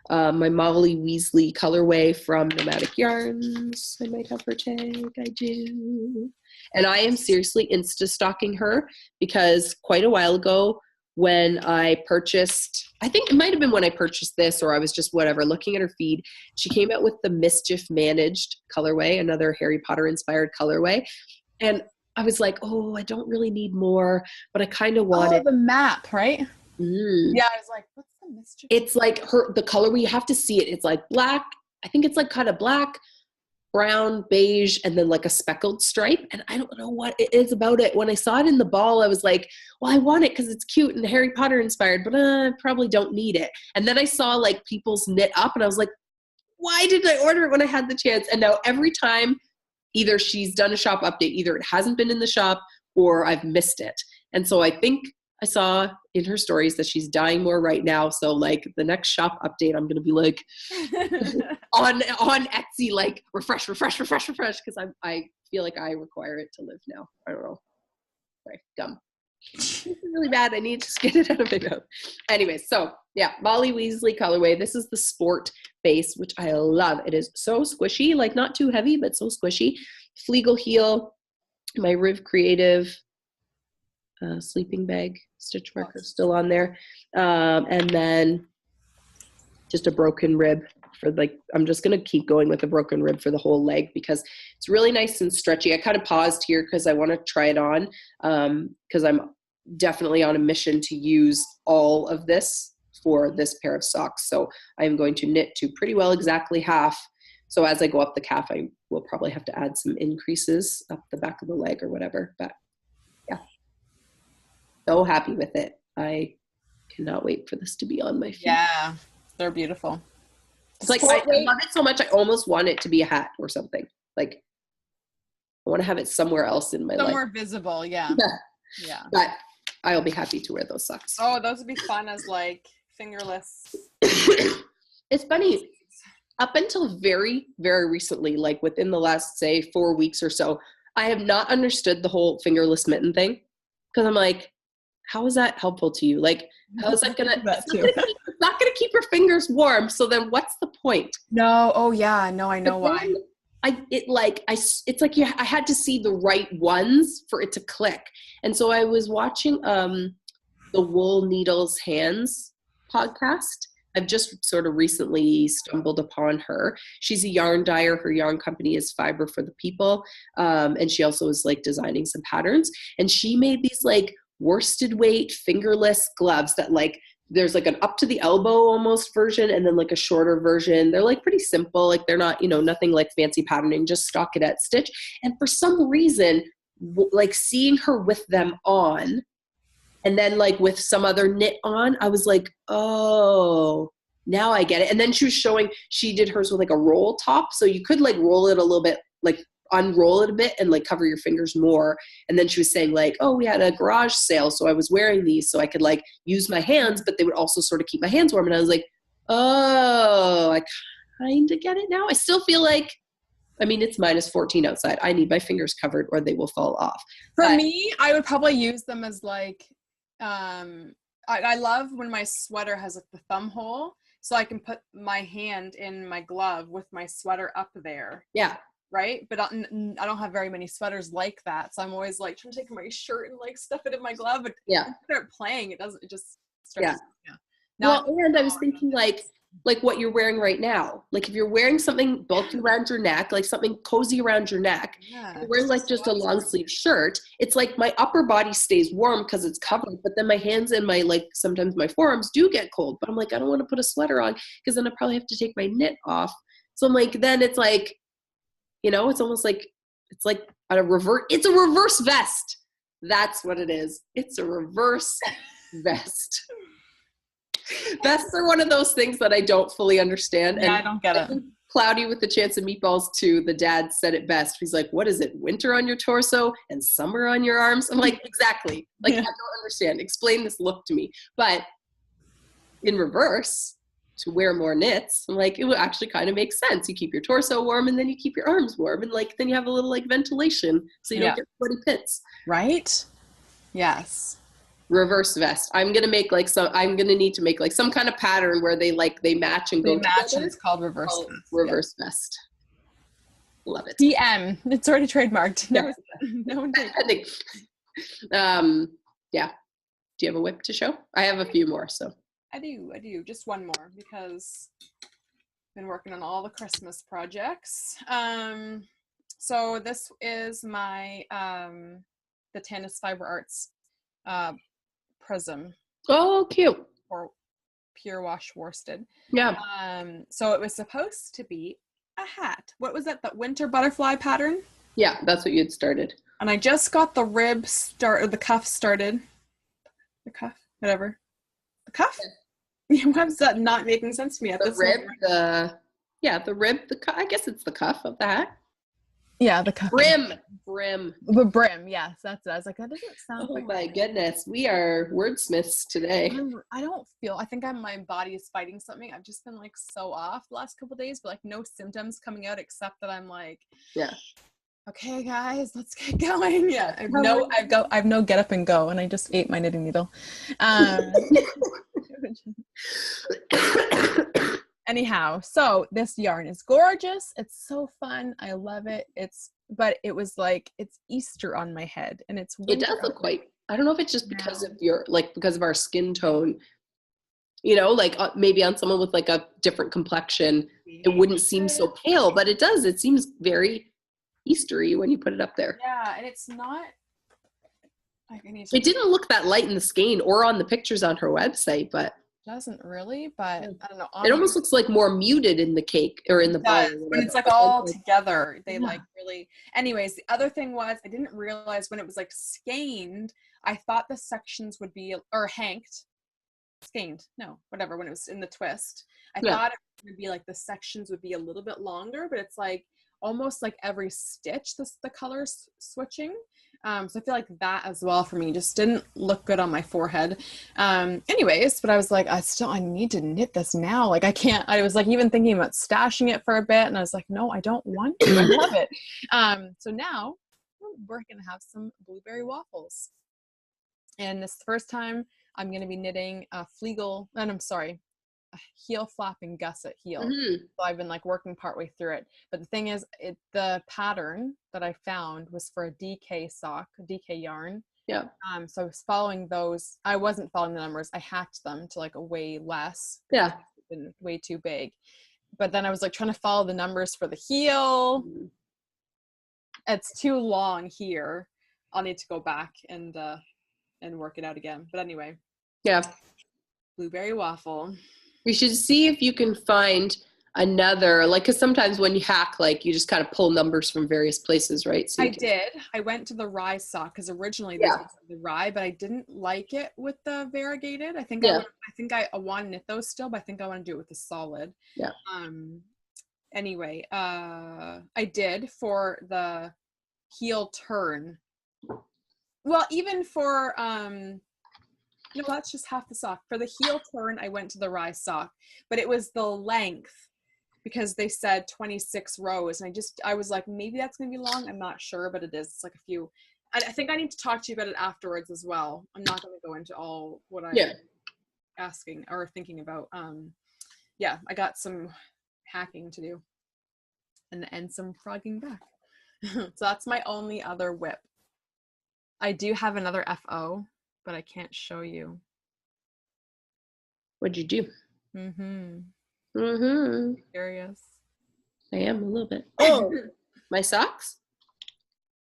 My Molly Weasley colorway from Nomadic Yarns. I might have her tag. I do. And I am seriously Insta-stalking her because quite a while ago when I purchased, I think it might have been when I purchased this or I was just whatever, looking at her feed, she came out with the Mischief Managed colorway, another Harry Potter inspired colorway. And I was like, oh, I don't really need more, but I kind of want it. Oh, the map, right? Yeah, I was like, what's the Mischief? It's like the color, you have to see it. It's like black. I think it's like kind of black, brown, beige, and then like a speckled stripe. And I don't know what it is about it. When I saw it in the ball, I was like, well, I want it because it's cute and Harry Potter inspired, but I probably don't need it. And then I saw like people's knit up and I was like, why didn't I order it when I had the chance? And now every time either she's done a shop update, either it hasn't been in the shop or I've missed it. And so I think I saw in her stories that she's dying more right now. So like the next shop update, I'm going to be like on Etsy, like refresh. Cause I feel like I require it to live now. I don't know. Sorry, gum. This is really bad. I need to just get it out of my mouth. Anyway, so yeah, Molly Weasley colorway. This is the sport base, which I love. It is so squishy, like not too heavy, but so squishy. Fleagle heel, my Riv Creative sleeping bag stitch marker still on there. And then just a broken rib for like, I'm just going to keep going with a broken rib for the whole leg because it's really nice and stretchy. I kind of paused here because I want to try it on because I'm definitely on a mission to use all of this for this pair of socks. So I'm going to knit to pretty well exactly half. So as I go up the calf, I will probably have to add some increases up the back of the leg or whatever, but yeah. So happy with it. I cannot wait for this to be on my feet. Yeah. They're beautiful. It's like, I love it so much, I almost want it to be a hat or something. Like, I want to have it somewhere else in my life. Somewhere visible, yeah. Yeah. But I'll be happy to wear those socks. Oh, those would be fun as like fingerless. It's funny. Up until very, very recently, like within the last, say, 4 weeks or so, I have not understood the whole fingerless mitten thing. Because I'm like, how is that helpful to you? Like, how is that gonna? It's not gonna keep your fingers warm. So then, what's the point? No. Oh yeah. No, I know why. It's like I had to see the right ones for it to click. And so I was watching the Wool Needles Hands podcast. I've just sort of recently stumbled upon her. She's a yarn dyer. Her yarn company is Fiber for the People. And she also is like designing some patterns. And she made these like worsted weight fingerless gloves that like, there's like an up to the elbow almost version and then like a shorter version. They're like pretty simple. Like they're not, nothing like fancy patterning, just stockinette stitch. And for some reason, like seeing her with them on and then like with some other knit on, I was like, oh, now I get it. And then she did hers with like a roll top. So you could like roll it a little bit, like unroll it a bit and like cover your fingers more. And then she was saying like, oh, we had a garage sale. So I was wearing these so I could like use my hands, but they would also sort of keep my hands warm. And I was like, oh, I kind of get it now. I still feel like, it's minus 14 outside. I need my fingers covered or they will fall off. For me, I would probably use them as like, I love when my sweater has like the thumb hole. So I can put my hand in my glove with my sweater up there. Yeah. Right? But I don't have very many sweaters like that. So I'm always like trying to take my shirt and like stuff it in my glove. But yeah. when I start playing, it just starts. Yeah. And I was thinking like what you're wearing right now. Like if you're wearing something bulky around your neck, like something cozy around your neck, you're wearing like just a long sleeve shirt. It's like my upper body stays warm because it's covered, but then my hands and my like sometimes my forearms do get cold. But I'm like, I don't want to put a sweater on because then I probably have to take my knit off. So I'm like, then it's like, it's almost like it's like it's a reverse vest. That's what it is. It's a reverse vest. Vests are one of those things that I don't fully understand. Yeah, and I don't get it. Cloudy with the Chance of Meatballs too. The dad said it best. He's like, what is it? Winter on your torso and summer on your arms? I'm like, exactly. Like, I don't understand. Explain this look to me. But in reverse, to wear more knits, I'm like, it would actually kind of make sense. You keep your torso warm and then you keep your arms warm and like then you have a little like ventilation so you don't get sweaty pits. Right? Yes. Reverse vest. I'm gonna need to make like some kind of pattern where they match and go together. And it's called reverse vest. Love it. DM. It's already trademarked. Yeah. No one did. Yeah. Do you have a whip to show? I have a few more, so. I do. Just one more because I've been working on all the Christmas projects. So this is my the Tanis Fiber Arts prism. Oh, cute. Or pure wash worsted. Yeah. So it was supposed to be a hat. What was that? The winter butterfly pattern? Yeah, that's what you had started. And I just got the the cuff started. The cuff, whatever. The cuff? Why is that not making sense to me at this moment? The rib, I guess it's the cuff of the hat. Yeah, the cuff. Brim. The brim, yes, that's it. I was like, that doesn't sound Oh my goodness, we are wordsmiths today. I think my body is fighting something. I've just been like so off the last couple of days, but like no symptoms coming out except that I'm like, okay guys, let's get going. Yeah, I've no get up and go, and I just ate my knitting needle. Anyhow, so this yarn is gorgeous. It's so fun. I love it. But it was like it's Easter on my head, and it does look quite. I don't know if it's just because of because of our skin tone. Like maybe on someone with like a different complexion, it wouldn't seem so pale, but it does. It seems very Eastery when you put it up there. Yeah, and it's not. It didn't look that light in the skein or on the pictures on her website, but. Doesn't really, but I don't know. It almost looks like more muted in the cake or in the ball. When it's like all together, they like really. Anyways, the other thing was I didn't realize when it was like skeined, I thought the sections would be or hanked. skeined, no, whatever, when it was in the twist. I Yeah. thought it would be like the sections would be a little bit longer, but it's like almost like every stitch, the colors switching. So I feel like that as well for me just didn't look good on my forehead. Anyways, but I was like, I need to knit this now. Like I was like even thinking about stashing it for a bit, and I was like, no, I don't want to. I love it. So now we're going to have some blueberry waffles. And this is the first time I'm going to be knitting a heel flap and gusset heel. So I've been like working partway through it. But the thing is, the pattern that I found was for a DK sock, a DK yarn. Yeah. So I was following those. I wasn't following the numbers. I hacked them to like a way less. Yeah. It's been way too big. But then I was like trying to follow the numbers for the heel. It's too long here. I'll need to go back and work it out again. But anyway. Yeah. Blueberry waffle. You should see if you can find another, like, because sometimes when you hack, like, you just kind of pull numbers from various places, right? So did. I went to the rye sock because originally this was the rye, but I didn't like it with the variegated. I think I want to knit those still, but I think I want to do it with the solid. Yeah. Anyway, I did for the heel turn. Well, even for no, that's just half the sock. For the heel turn, I went to the rye sock, but it was the length because they said 26 rows. And I was like, maybe that's going to be long. I'm not sure, but it is. It's like a few. I think I need to talk to you about it afterwards as well. I'm not going to go into all what I'm asking or thinking about. Yeah, I got some hacking to do and some frogging back. So that's my only other whip. I do have another FO, but I can't show you. What'd you do? Curious. I am a little bit. Oh, my socks?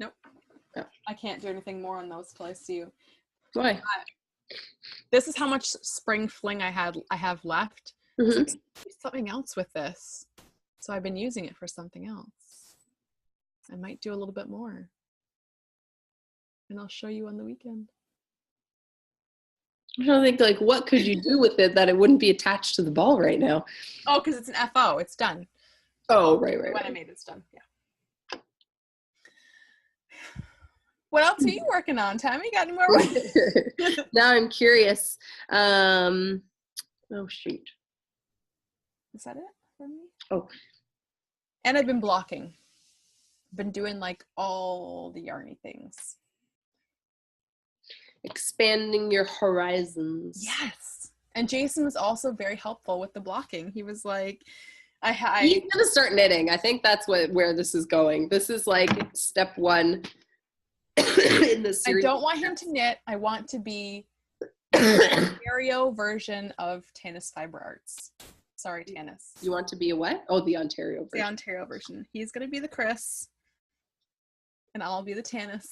Nope. Oh. I can't do anything more on those till I see you. Why? This is how much spring fling I have left. So do something else with this. So I've been using it for something else. I might do a little bit more. And I'll show you on the weekend. I'm trying to think, like, what could you do with it that it wouldn't be attached to the ball right now? Oh, because it's an FO. It's done. Oh, right. When I made it's done. Yeah. What else are you working on, Tammy? Got any more work? Now I'm curious. Oh, shoot. Is that it for me? Oh. And I've been blocking. I've been doing like all the yarny things. Expanding your horizons. Yes. And Jason was also very helpful with the blocking. He was like, he's gonna start knitting. I think that's where this is going. This is like step one in the series. I don't want him to knit. I want to be the Ontario version of Tanis Fiber Arts. Sorry, Tanis. You want to be a what? Oh, the Ontario version. The Ontario version. He's gonna be the Chris, and I'll be the Tanis.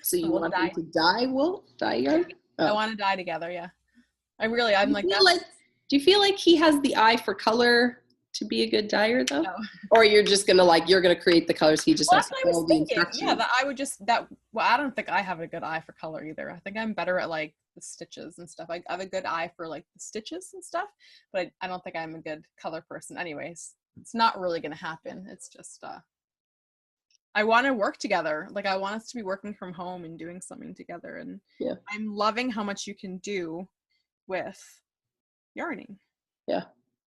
So you want him to dye wool? Dye yarn? Oh. I want to dye together, yeah. I'm like that. Do you feel like he has the eye for color to be a good dyer though? No. Or you're just you're gonna create the colors, he just has to follow the instructions? Yeah, that I would I don't think I have a good eye for color either. I think I'm better at like the stitches and stuff. I have a good eye for like the stitches and stuff, but I don't think I'm a good color person. Anyways, it's not really gonna happen. It's just I want to work together. Like I want us to be working from home and doing something together. And I'm loving how much you can do with yarning. Yeah.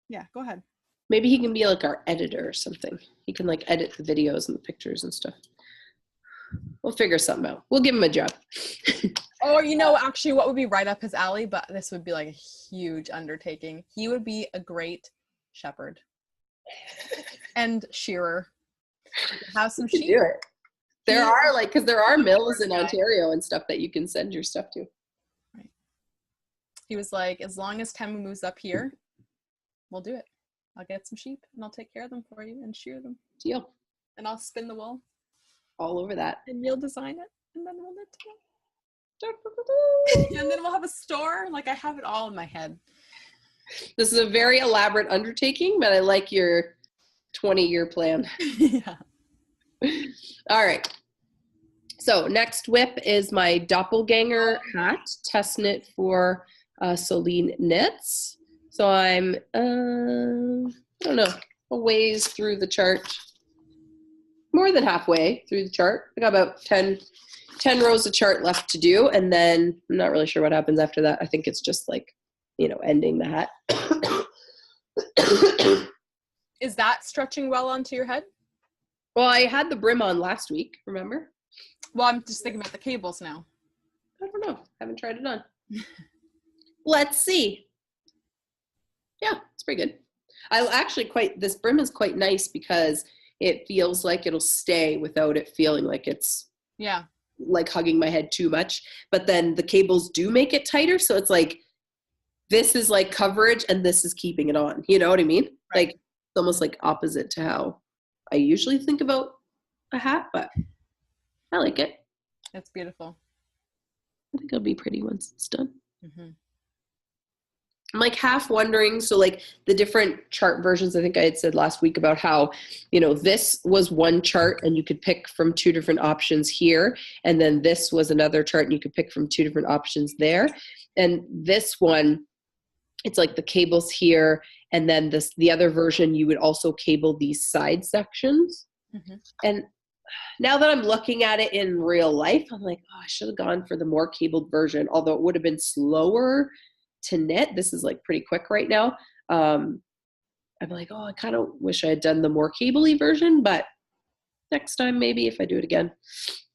Yeah, go ahead. Maybe he can be like our editor or something. He can like edit the videos and the pictures and stuff. We'll figure something out. We'll give him a job. Or, actually what would be right up his alley, but this would be like a huge undertaking. He would be a great shepherd and shearer. Have some sheep. Do it. There are because there are mills in Ontario and stuff that you can send your stuff to. Right. He was like, as long as Temu moves up here, we'll do it. I'll get some sheep and I'll take care of them for you and shear them. Deal. And I'll spin the wool. All over that. And you'll design it and then we'll knit together. And then we'll have a store. Like I have it all in my head. This is a very elaborate undertaking, but I like your 20-year plan. Yeah. All right. So next whip is my doppelganger hat, test knit for Celine Knits. So I'm, I don't know, a ways through the chart. More than halfway through the chart. I got about 10 rows of chart left to do. And then I'm not really sure what happens after that. I think it's just like, ending the hat. Is that stretching well onto your head? Well, I had the brim on last week, remember? Well, I'm just thinking about the cables now. I don't know. Haven't tried it on. Let's see. Yeah, it's pretty good. I actually this brim is quite nice because it feels like it'll stay without it feeling like it's like hugging my head too much. But then the cables do make it tighter. So it's like, this is like coverage and this is keeping it on. You know what I mean? Right. Like it's almost like opposite to how I usually think about a hat, but I like it. It's beautiful. I think it'll be pretty once it's done. Mm-hmm. I'm like half wondering, so like the different chart versions, I think I had said last week about how, this was one chart and you could pick from 2 different options here. And then this was another chart and you could pick from 2 different options there. And this one, it's like the cables here. And then the other version, you would also cable these side sections. Mm-hmm. And now that I'm looking at it in real life, I'm like, I should have gone for the more cabled version, although it would have been slower to knit. This is like pretty quick right now. I'm like, I kind of wish I had done the more cable-y version, but next time maybe if I do it again,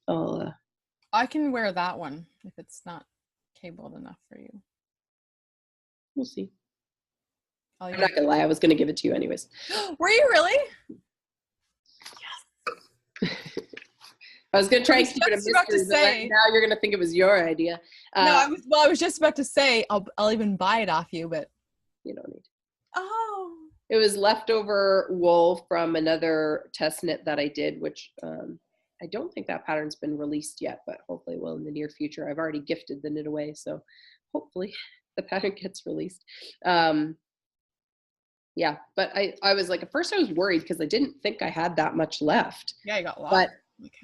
I can wear that one if it's not cabled enough for you. We'll see. I'm not gonna lie, I was gonna give it to you anyways. Were you really? Yes. I was gonna try and keep it a mystery, but now you're gonna think it was your idea. I was just about to say I'll even buy it off you, but you don't need. Oh. It was leftover wool from another test knit that I did, which I don't think that pattern's been released yet, but hopefully will in the near future. I've already gifted the knit away, so hopefully the pattern gets released. Yeah, but I was like, at first I was worried because I didn't think I had that much left. Yeah, you got a lot. But,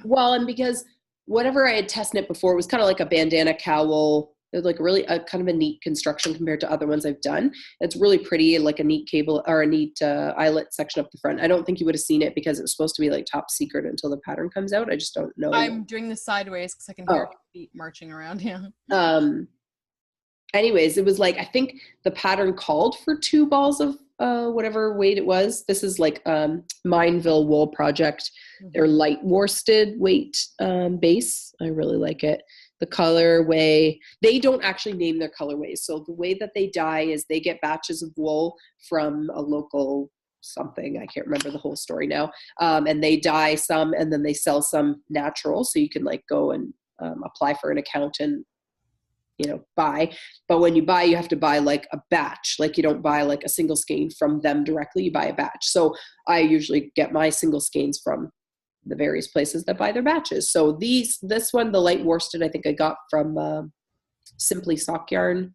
well, and because whatever I had test knit before was kind of like a bandana cowl. It was like really kind of a neat construction compared to other ones I've done. It's really pretty, like a neat cable or a neat eyelet section up the front. I don't think you would have seen it because it was supposed to be like top secret until the pattern comes out. I just don't know. I'm doing this sideways because I can hear feet marching around. Yeah. Anyways, it was like, I think the pattern called for 2 balls of whatever weight it was. This is like Mineville Wool Project. Mm-hmm. They're light worsted weight base. I really like it. The colorway, they don't actually name their colorways. So the way that they dye is they get batches of wool from a local something. I can't remember the whole story now. And they dye some and then they sell some natural. So you can like go and apply for an account and buy. But when you buy, you have to buy like a batch. Like you don't buy like a single skein from them directly, you buy a batch. So I usually get my single skeins from the various places that buy their batches. So this one, the light worsted, I think I got from Simply Sock Yarn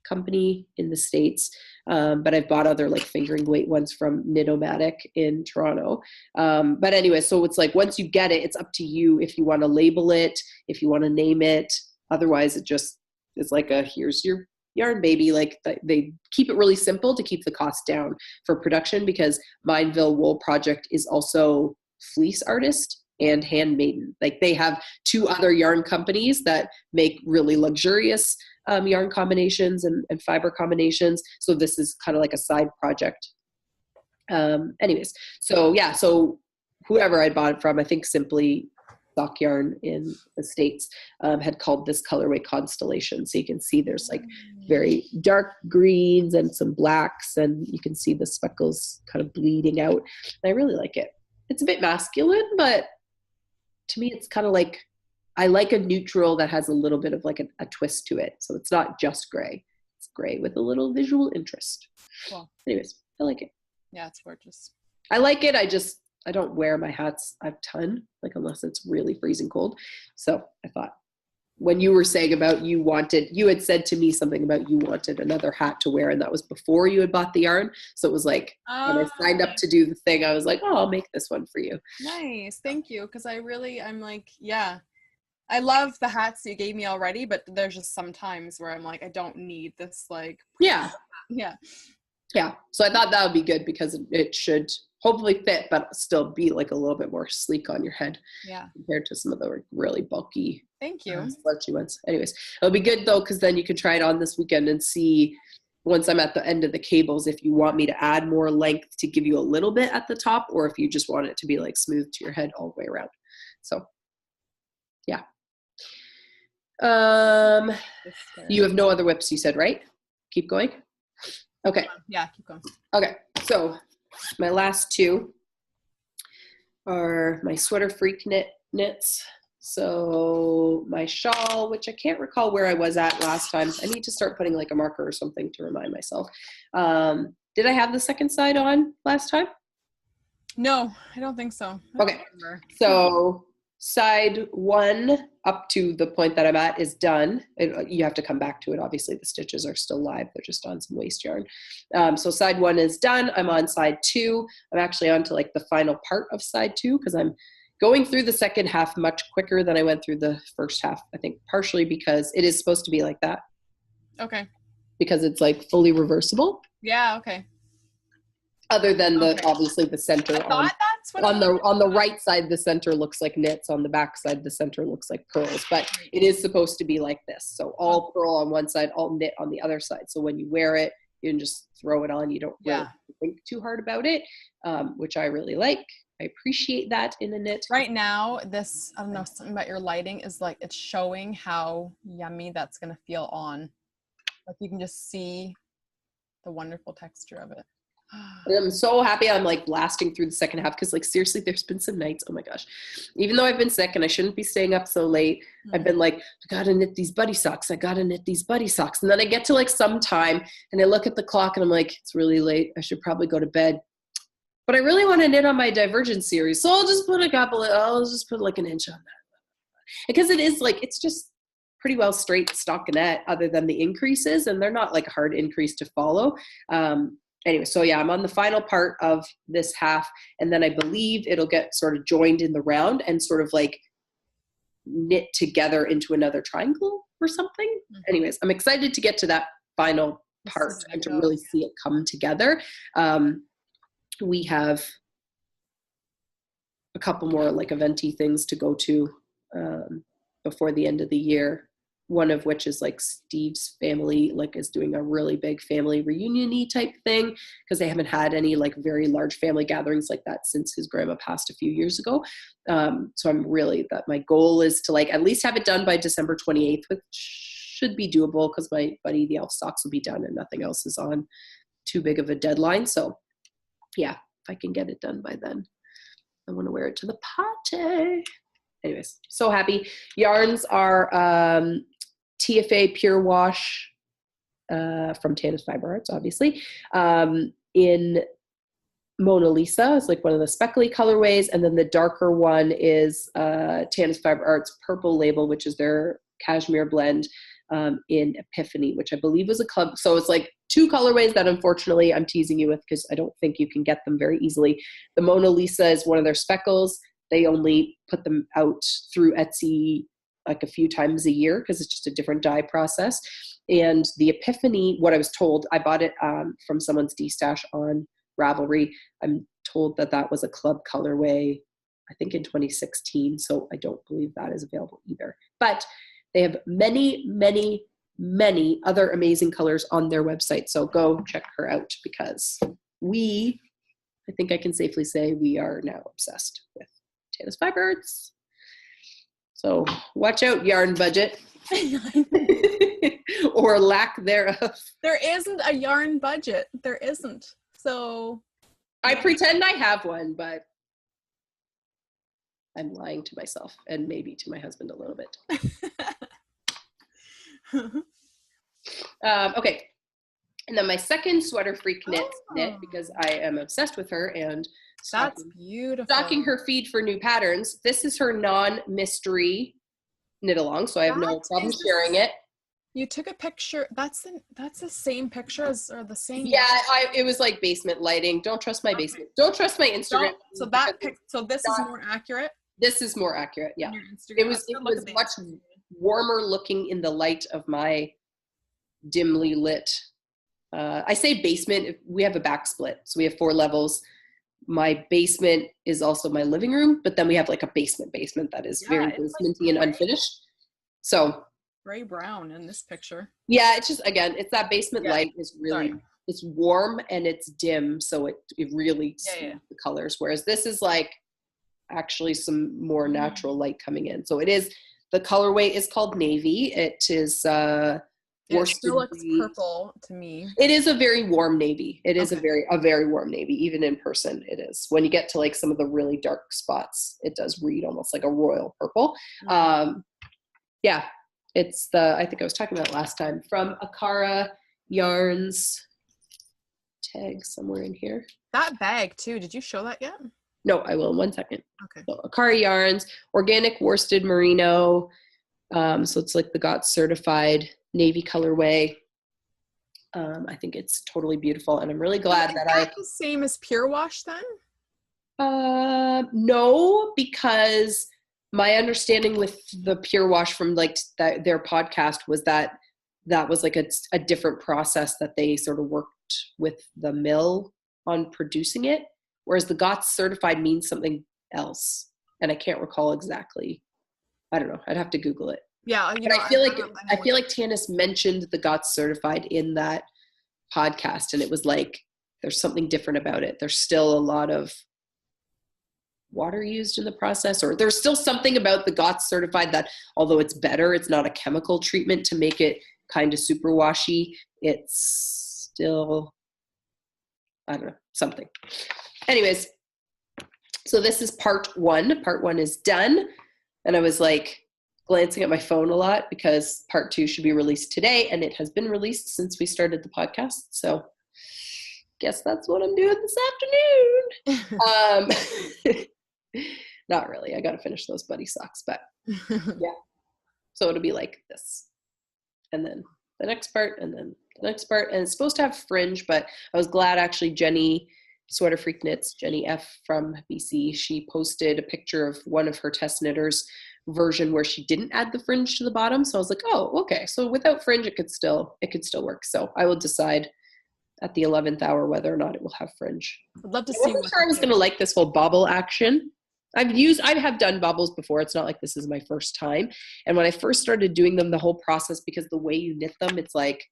company in the States. But I've bought other like fingering weight ones from Knitomatic in Toronto. But anyway, so it's like, once you get it, it's up to you if you want to label it, if you want to name it. Otherwise it just is like here's your yarn baby. Like they keep it really simple to keep the cost down for production, because Mineville Wool Project is also fleece artist and handmaiden. Like they have 2 other yarn companies that make really luxurious yarn combinations and fiber combinations. So this is kind of like a side project. Anyways, so yeah, so whoever I bought it from, I think Simply Sock Yarn in the States, had called this colorway Constellation. So you can see there's like very dark greens and some blacks, and you can see the speckles kind of bleeding out. And I really like it. It's a bit masculine, but to me, it's kind of like, I like a neutral that has a little bit of like a twist to it. So it's not just gray. It's gray with a little visual interest. Cool. Anyways, I like it. Yeah, it's gorgeous. I like it. I don't wear my hats a ton, like unless it's really freezing cold. So I thought, when you were saying about you had said to me something about you wanted another hat to wear, and that was before you had bought the yarn. So it was like, when I signed up to do the thing, I was like, I'll make this one for you. Nice. Thank you. Because I'm like, yeah, I love the hats you gave me already, but there's just some times where I'm like, I don't need this, like, Yeah. yeah. Yeah. So I thought that would be good because it should hopefully fit, but still be like a little bit more sleek on your head. Yeah. Compared to some of the really bulky. Thank you. Slouchy ones. Anyways, it'll be good though, because then you can try it on this weekend and see once I'm at the end of the cables, if you want me to add more length to give you a little bit at the top, or if you just want it to be like smooth to your head all the way around. So yeah. You have no other whips, you said, right? Keep going. Okay. Yeah, keep going. Okay. So my last two are my Sweater Freak knits. So my shawl, which I can't recall where I was at last time. I need to start putting like a marker or something to remind myself. Did I have the second side on last time? No, I don't think so. Okay. So side one up to the point that I'm at is done. You have to come back to it. Obviously the stitches are still live. They're just on some waste yarn. So side one is done. I'm on side two. I'm actually on to like the final part of side two because I'm going through the second half much quicker than I went through the first half. I think partially because it is supposed to be like that. Okay. Because it's like fully reversible. Yeah, okay. Other than the obviously the center on the right side, the center looks like knits. On the back side, the center looks like purls. But it is supposed to be like this. So all purl on one side, all knit on the other side. So when you wear it, you can just throw it on. You don't really think too hard about it, which I really like. I appreciate that in a knit. Right now, this, I don't know, something about your lighting is like, it's showing how yummy that's going to feel on. Like you can just see the wonderful texture of it. I'm so happy I'm like blasting through the second half because like seriously there's been some nights, oh my gosh, even though I've been sick and I shouldn't be staying up so late, I've been like, I gotta knit these buddy socks, and then I get to like some time and I look at the clock and I'm like, it's really late, I should probably go to bed, but I really want to knit on my Divergent series, so I'll just put like an inch on that because it is like, it's just pretty well straight stockinette other than the increases, and they're not like a hard increase to follow. Anyway, so yeah, I'm on the final part of this half, and then I believe it'll get sort of joined in the round and sort of like knit together into another triangle or something. Anyways, I'm excited to get to that final part and to really see it come together. We have a couple more like eventy things to go to before the end of the year. One of which is like Steve's family, like is doing a really big family reunion-y type thing because they haven't had any like very large family gatherings like that since his grandma passed a few years ago. So I'm really, that my goal is to like at least have it done by December 28th, which should be doable because my Buddy the Elf socks will be done and nothing else is on too big of a deadline. So yeah, if I can get it done by then, I want to wear it to the party. Anyways, so happy. Yarns are TFA Pure Wash from Tana's Fiber Arts, obviously. In Mona Lisa is like one of the speckly colorways, and then the darker one is Tana's Fiber Arts Purple Label, which is their cashmere blend in Epiphany, which I believe was a club. So it's like two colorways that unfortunately I'm teasing you with because I don't think you can get them very easily. The Mona Lisa is one of their speckles. They only put them out through Etsy like a few times a year because it's just a different dye process. And the Epiphany, what I was told, I bought it from someone's D-stash on Ravelry. I'm told that that was a club colorway, I think in 2016. So I don't believe that is available either. But they have many, many, many other amazing colors on their website. So go check her out because I think I can safely say we are now obsessed with Tana's Fiber Arts. So watch out, yarn budget. Or lack thereof. There isn't a yarn budget. There isn't. So I pretend I have one, but I'm lying to myself and maybe to my husband a little bit. Okay. And then my second Sweater Freak knit because I am obsessed with her and that's beautiful. Stalking her feed for new patterns. This is her non-mystery knit along, so I have no problem sharing it. You took a picture. That's the same picture as, or the same. Yeah, it was like basement lighting. Don't trust my basement. Don't trust my Instagram. So this is more accurate. This is more accurate. Yeah. on your Instagram. It was much warmer looking in the light of my dimly lit. I say basement. We have a back split, so we have 4 levels. My basement is also my living room, but then we have like a basement that is very basementy and unfinished. So gray brown in this picture. Yeah, it's just, again, it's that basement light is really, it's warm and it's dim, so it really the colors. Whereas this is like actually some more natural light coming in. So it is, the colorway is called navy. It is it still looks purple to me. It is a very warm navy. It is a very warm navy. Even in person, it is. When you get to like some of the really dark spots, it does read almost like a royal purple. Yeah, it's I think I was talking about it last time, from Akara Yarns. Tag somewhere in here. That bag too, did you show that yet? No, I will in 1 second. Okay. So Akara Yarns, organic worsted merino. So it's like the GOTS certified navy colorway. I think it's totally beautiful, and I'm really glad that I. The same as Pure Wash then? No, because my understanding with the Pure Wash from like their podcast was that was like a different process that they sort of worked with the mill on producing it, whereas the GOTS certified means something else, and I can't recall exactly. I don't know. I'd have to Google it. Yeah, but I feel like Tanis mentioned the GOTS certified in that podcast, and it was like there's something different about it. There's still a lot of water used in the process, or there's still something about the GOTS certified that, although it's better, it's not a chemical treatment to make it kind of super washy. It's still, I don't know, something. Anyways, so this is part 1. Part 1 is done, and I was like glancing at my phone a lot because part 2 should be released today, and it has been released since we started the podcast. So guess that's what I'm doing this afternoon. Not really. I got to finish those Buddy socks, but yeah. So it'll be like this, and then the next part, and then the next part, and it's supposed to have fringe, but I was glad actually Jenny Sweater Freak Knits, Jenny F from BC, she posted a picture of one of her test knitters version where she didn't add the fringe to the bottom. So I was like, oh, okay. So without fringe, it could still work. So I will decide at the 11th hour whether or not it will have fringe. I'd love to see. I wasn't sure I was going to like this whole bobble action. I have done bobbles before. It's not like this is my first time. And when I first started doing them, the whole process, because the way you knit them, it's like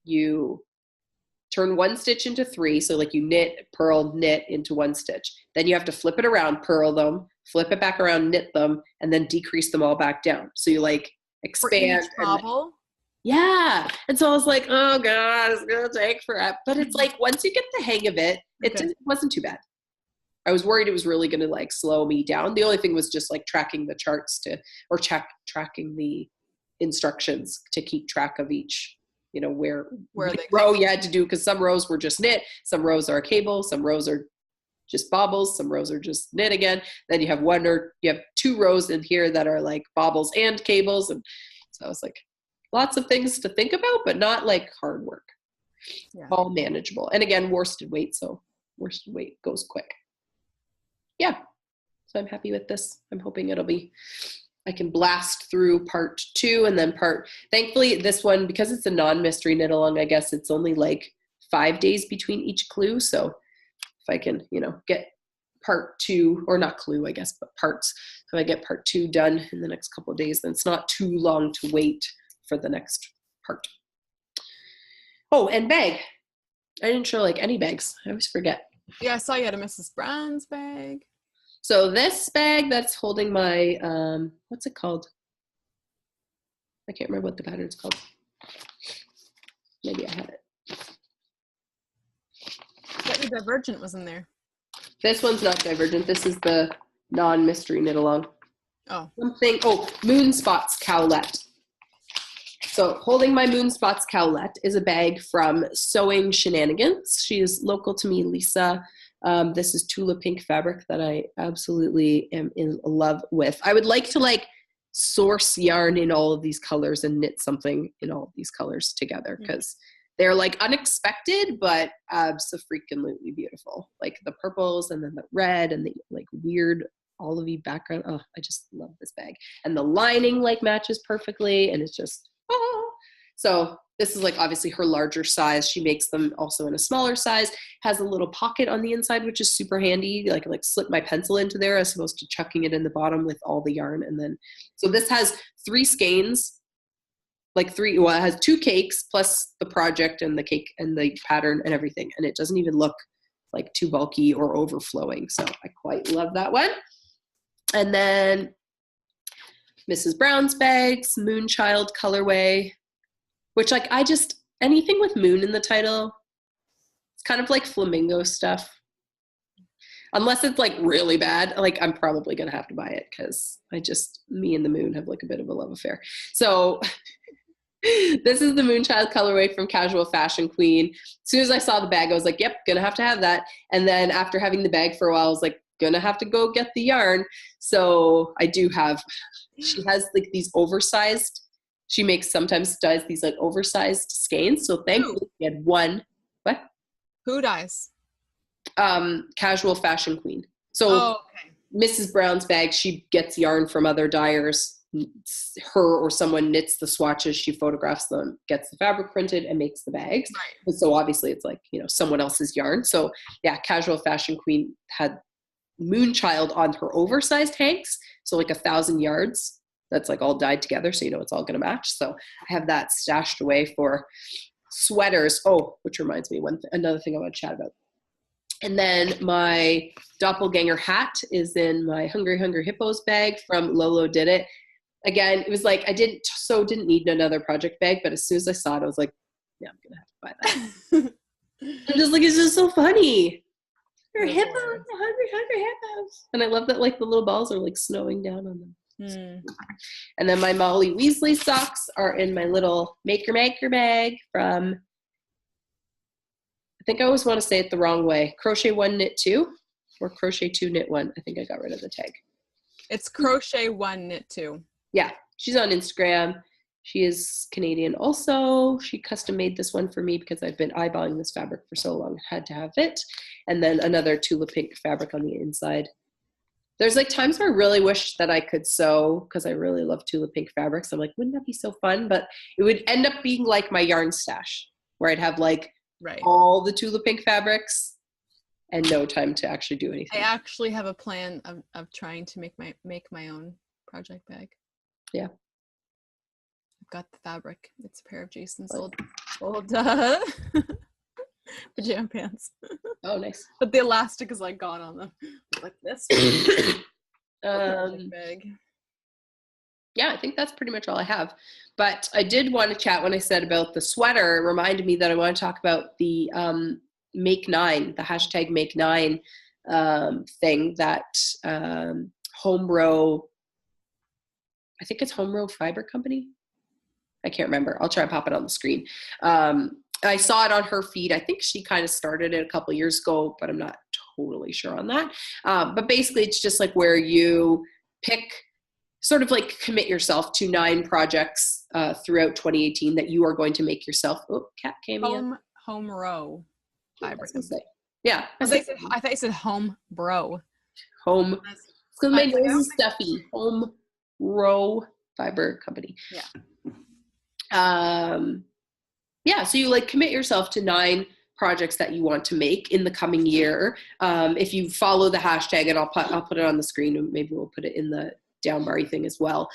you turn 1 stitch into 3. So like you knit, purl, knit into 1 stitch. Then you have to flip it around, purl them, flip it back around, knit them, and then decrease them all back down. So you like expand. For each bobble? Yeah. And so I was like, oh God, it's going to take forever. But it's like, once you get the hang of it, it wasn't too bad. I was worried it was really going to like slow me down. The only thing was just like tracking the charts tracking the instructions to keep track of each, where row you had to do, because some rows were just knit, some rows are a cable, some rows are just bobbles, some rows are just knit again. Then you have 2 rows in here that are like bobbles and cables. And so I was like, lots of things to think about, but not like hard work. Yeah. All manageable. And again, worsted weight. So worsted weight goes quick. Yeah. So I'm happy with this. I'm hoping I can blast through part 2 and then thankfully this one, because it's a non-mystery knit along, I guess it's only like 5 days between each clue. So if I can, get part 2, or not clue, I guess, but parts, if I get part 2 done in the next couple of days, then it's not too long to wait for the next part. Oh, and bag. I didn't show like any bags. I always forget. Yeah, I saw you had a Mrs. Brown's bag. So this bag that's holding my, what's it called? I can't remember what the pattern's called. Maybe I have it. That Divergent was in there. This one's not Divergent. This is the non-mystery knit along. Oh. Moon Spots Cowlette. So holding my Moon Spots Cowlette is a bag from Sewing Shenanigans. She is local to me, Lisa. This is Tula Pink fabric that I absolutely am in love with. I would like to source yarn in all of these colors and knit something in all of these colors together, because they're like unexpected, but abso-freaking-lutely beautiful. Like the purples and then the red and the like weird olivey background. Oh, I just love this bag. And the lining like matches perfectly, and it's just, oh. So this is like obviously her larger size. She makes them also in a smaller size, has a little pocket on the inside, which is super handy. Like slip my pencil into there as opposed to chucking it in the bottom with all the yarn. And then, so this has 3 skeins, it has 2 cakes plus the project and the cake and the pattern and everything. And it doesn't even look like too bulky or overflowing. So I quite love that one. And then Mrs. Brown's bags, Moonchild colorway, which like anything with moon in the title, it's kind of like flamingo stuff. Unless it's like really bad, like I'm probably going to have to buy it because me and the moon have like a bit of a love affair. So this is the Moonchild colorway from Casual Fashion Queen. As soon as I saw the bag, I was like, yep, gonna have to have that. And then after having the bag for a while, I was like, gonna have to go get the yarn. So I do have, she has like these oversized, sometimes does these like oversized skeins. So thankfully we had one. What? Who dies? Casual Fashion Queen. So Mrs. Brown's bag, she gets yarn from other dyers. Her or someone knits the swatches, she photographs them, gets the fabric printed, and makes the bags. Right. So obviously it's like, someone else's yarn. So yeah, Casual Fashion Queen had Moonchild on her oversized hanks. So like 1,000 yards. That's like all dyed together. So it's all going to match. So I have that stashed away for sweaters. Oh, which reminds me, another thing I want to chat about. And then my doppelganger hat is in my Hungry Hungry Hippos bag from Lolo Did It. Again, it was like I didn't need another project bag, but as soon as I saw it, I was like, yeah, I'm gonna have to buy that. I'm just like, it's just so funny. They're hippos, hungry hippos. And I love that like the little balls are like snowing down on them. And then my Molly Weasley socks are in my little Maker bag from, I think I always want to say it the wrong way. Crochet 1 Knit 2 or Crochet 2 Knit 1. I think I got rid of the tag. It's Crochet 1 Knit 2. Yeah, she's on Instagram. She is Canadian also. She custom made this one for me because I've been eyeballing this fabric for so long. I had to have it. And then another Tula Pink fabric on the inside. There's like times where I really wish that I could sew because I really love Tula Pink fabrics. I'm like, wouldn't that be so fun? But it would end up being like my yarn stash where I'd have like all the Tula Pink fabrics and no time to actually do anything. I actually have a plan of trying to make my own project bag. Yeah. I've got the fabric. It's a pair of Jason's old pajama pants. Oh, nice. But the elastic is like gone on them. Like this. Bag. Yeah, I think that's pretty much all I have. But I did want to chat when I said about the sweater. It reminded me that I want to talk about the Make 9, the hashtag Make 9 thing that Homebrew, I think it's Homebrew Fiber Company. I can't remember. I'll try and pop it on the screen. I saw it on her feed. I think she kind of started it a couple years ago, but I'm not totally sure on that. But basically it's just like where you pick, sort of like commit yourself to 9 projects throughout 2018 that you are going to make yourself. Oh, cat came in. Homebrew Fiber. Yeah. I thought you said home bro. Home. It's because my nose is stuffy. Home Row Fiber Company. Yeah. Yeah, so you like commit yourself to 9 projects that you want to make in the coming year. If you follow the hashtag, and I'll put it on the screen, and maybe we'll put it in the down bar thing as well.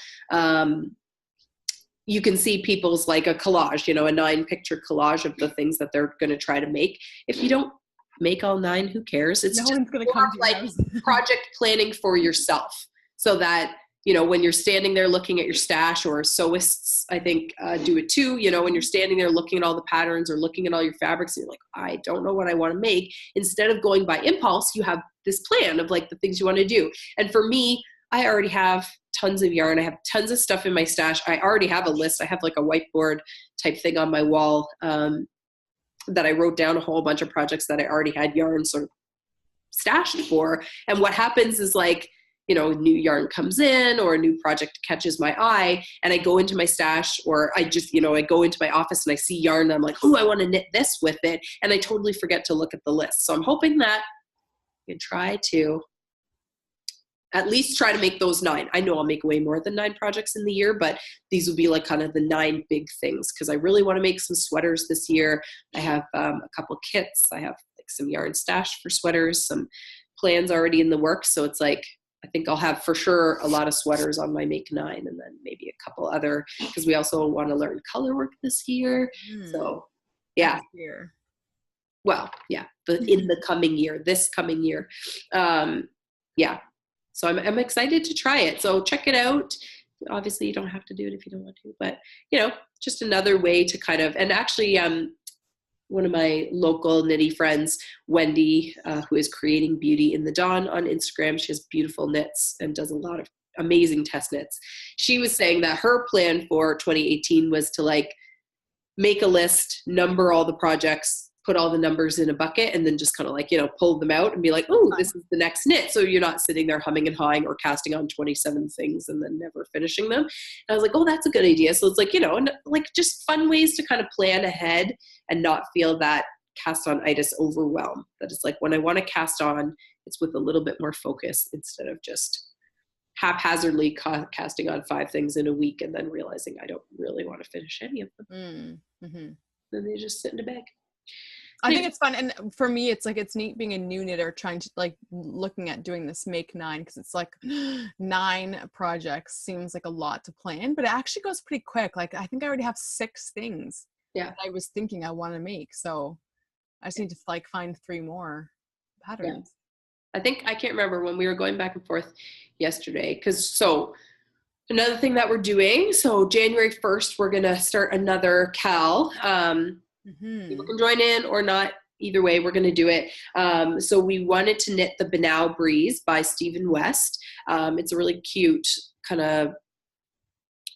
You can see people's like a collage, a 9-picture collage of the things that they're going to try to make. If you don't make all 9, who cares? It's just one's gonna come to like project planning for yourself, so that when you're standing there looking at your stash, or sewists, I think, do it too, when you're standing there looking at all the patterns or looking at all your fabrics, and you're like, I don't know what I want to make. Instead of going by impulse, you have this plan of like the things you want to do. And for me, I already have tons of yarn. I have tons of stuff in my stash. I already have a list. I have like a whiteboard type thing on my wall that I wrote down a whole bunch of projects that I already had yarn sort of stashed for. And what happens is like, new yarn comes in or a new project catches my eye, and I go into my stash, or I just, I go into my office and I see yarn and I'm like, oh, I want to knit this with it. And I totally forget to look at the list. So I'm hoping that you can try to at least try to make those 9. I know I'll make way more than 9 projects in the year, but these will be like kind of the 9 big things, because I really want to make some sweaters this year. I have a couple kits. I have like some yarn stashed for sweaters, some plans already in the works. So it's like, I think I'll have for sure a lot of sweaters on my make 9, and then maybe a couple other, because we also want to learn color work this year. So yeah. Well, yeah, in the coming year, this coming year. Yeah. So I'm excited to try it. So check it out. Obviously you don't have to do it if you don't want to, but you know, just another way to kind of, and actually, one of my local knitty friends, Wendy, who is creating Beauty in the Dawn on Instagram. She has beautiful knits and does a lot of amazing test knits. She was saying that her plan for 2018 was to like make a list, number all the projects, put all the numbers in a bucket, and then just kind of like, you know, pull them out and be like, oh, this is the next knit. So you're not sitting there humming and hawing or casting on 27 things and then never finishing them. And I was like, oh, that's a good idea. So it's like, you know, like just fun ways to kind of plan ahead and not feel that cast on itis overwhelm. That it's like when I want to cast on, it's with a little bit more focus instead of just haphazardly casting on 5 things in a week and then realizing I don't really want to finish any of them. Then they just sit in a bag. I think it's fun, and for me it's like, it's neat being a new knitter trying to like looking at doing this make 9, because it's like 9 projects seems like a lot to plan, but it actually goes pretty quick. Like I think I already have 6 things that I was thinking I want to make, so I just need to like find 3 more patterns. I think, I can't remember when we were going back and forth yesterday, because so another thing that we're doing, so January 1st we're gonna start another KAL. People can join in or not. Either way, we're going to do it. So we wanted to knit the Banal Breeze by Stephen West. It's a really cute kind of,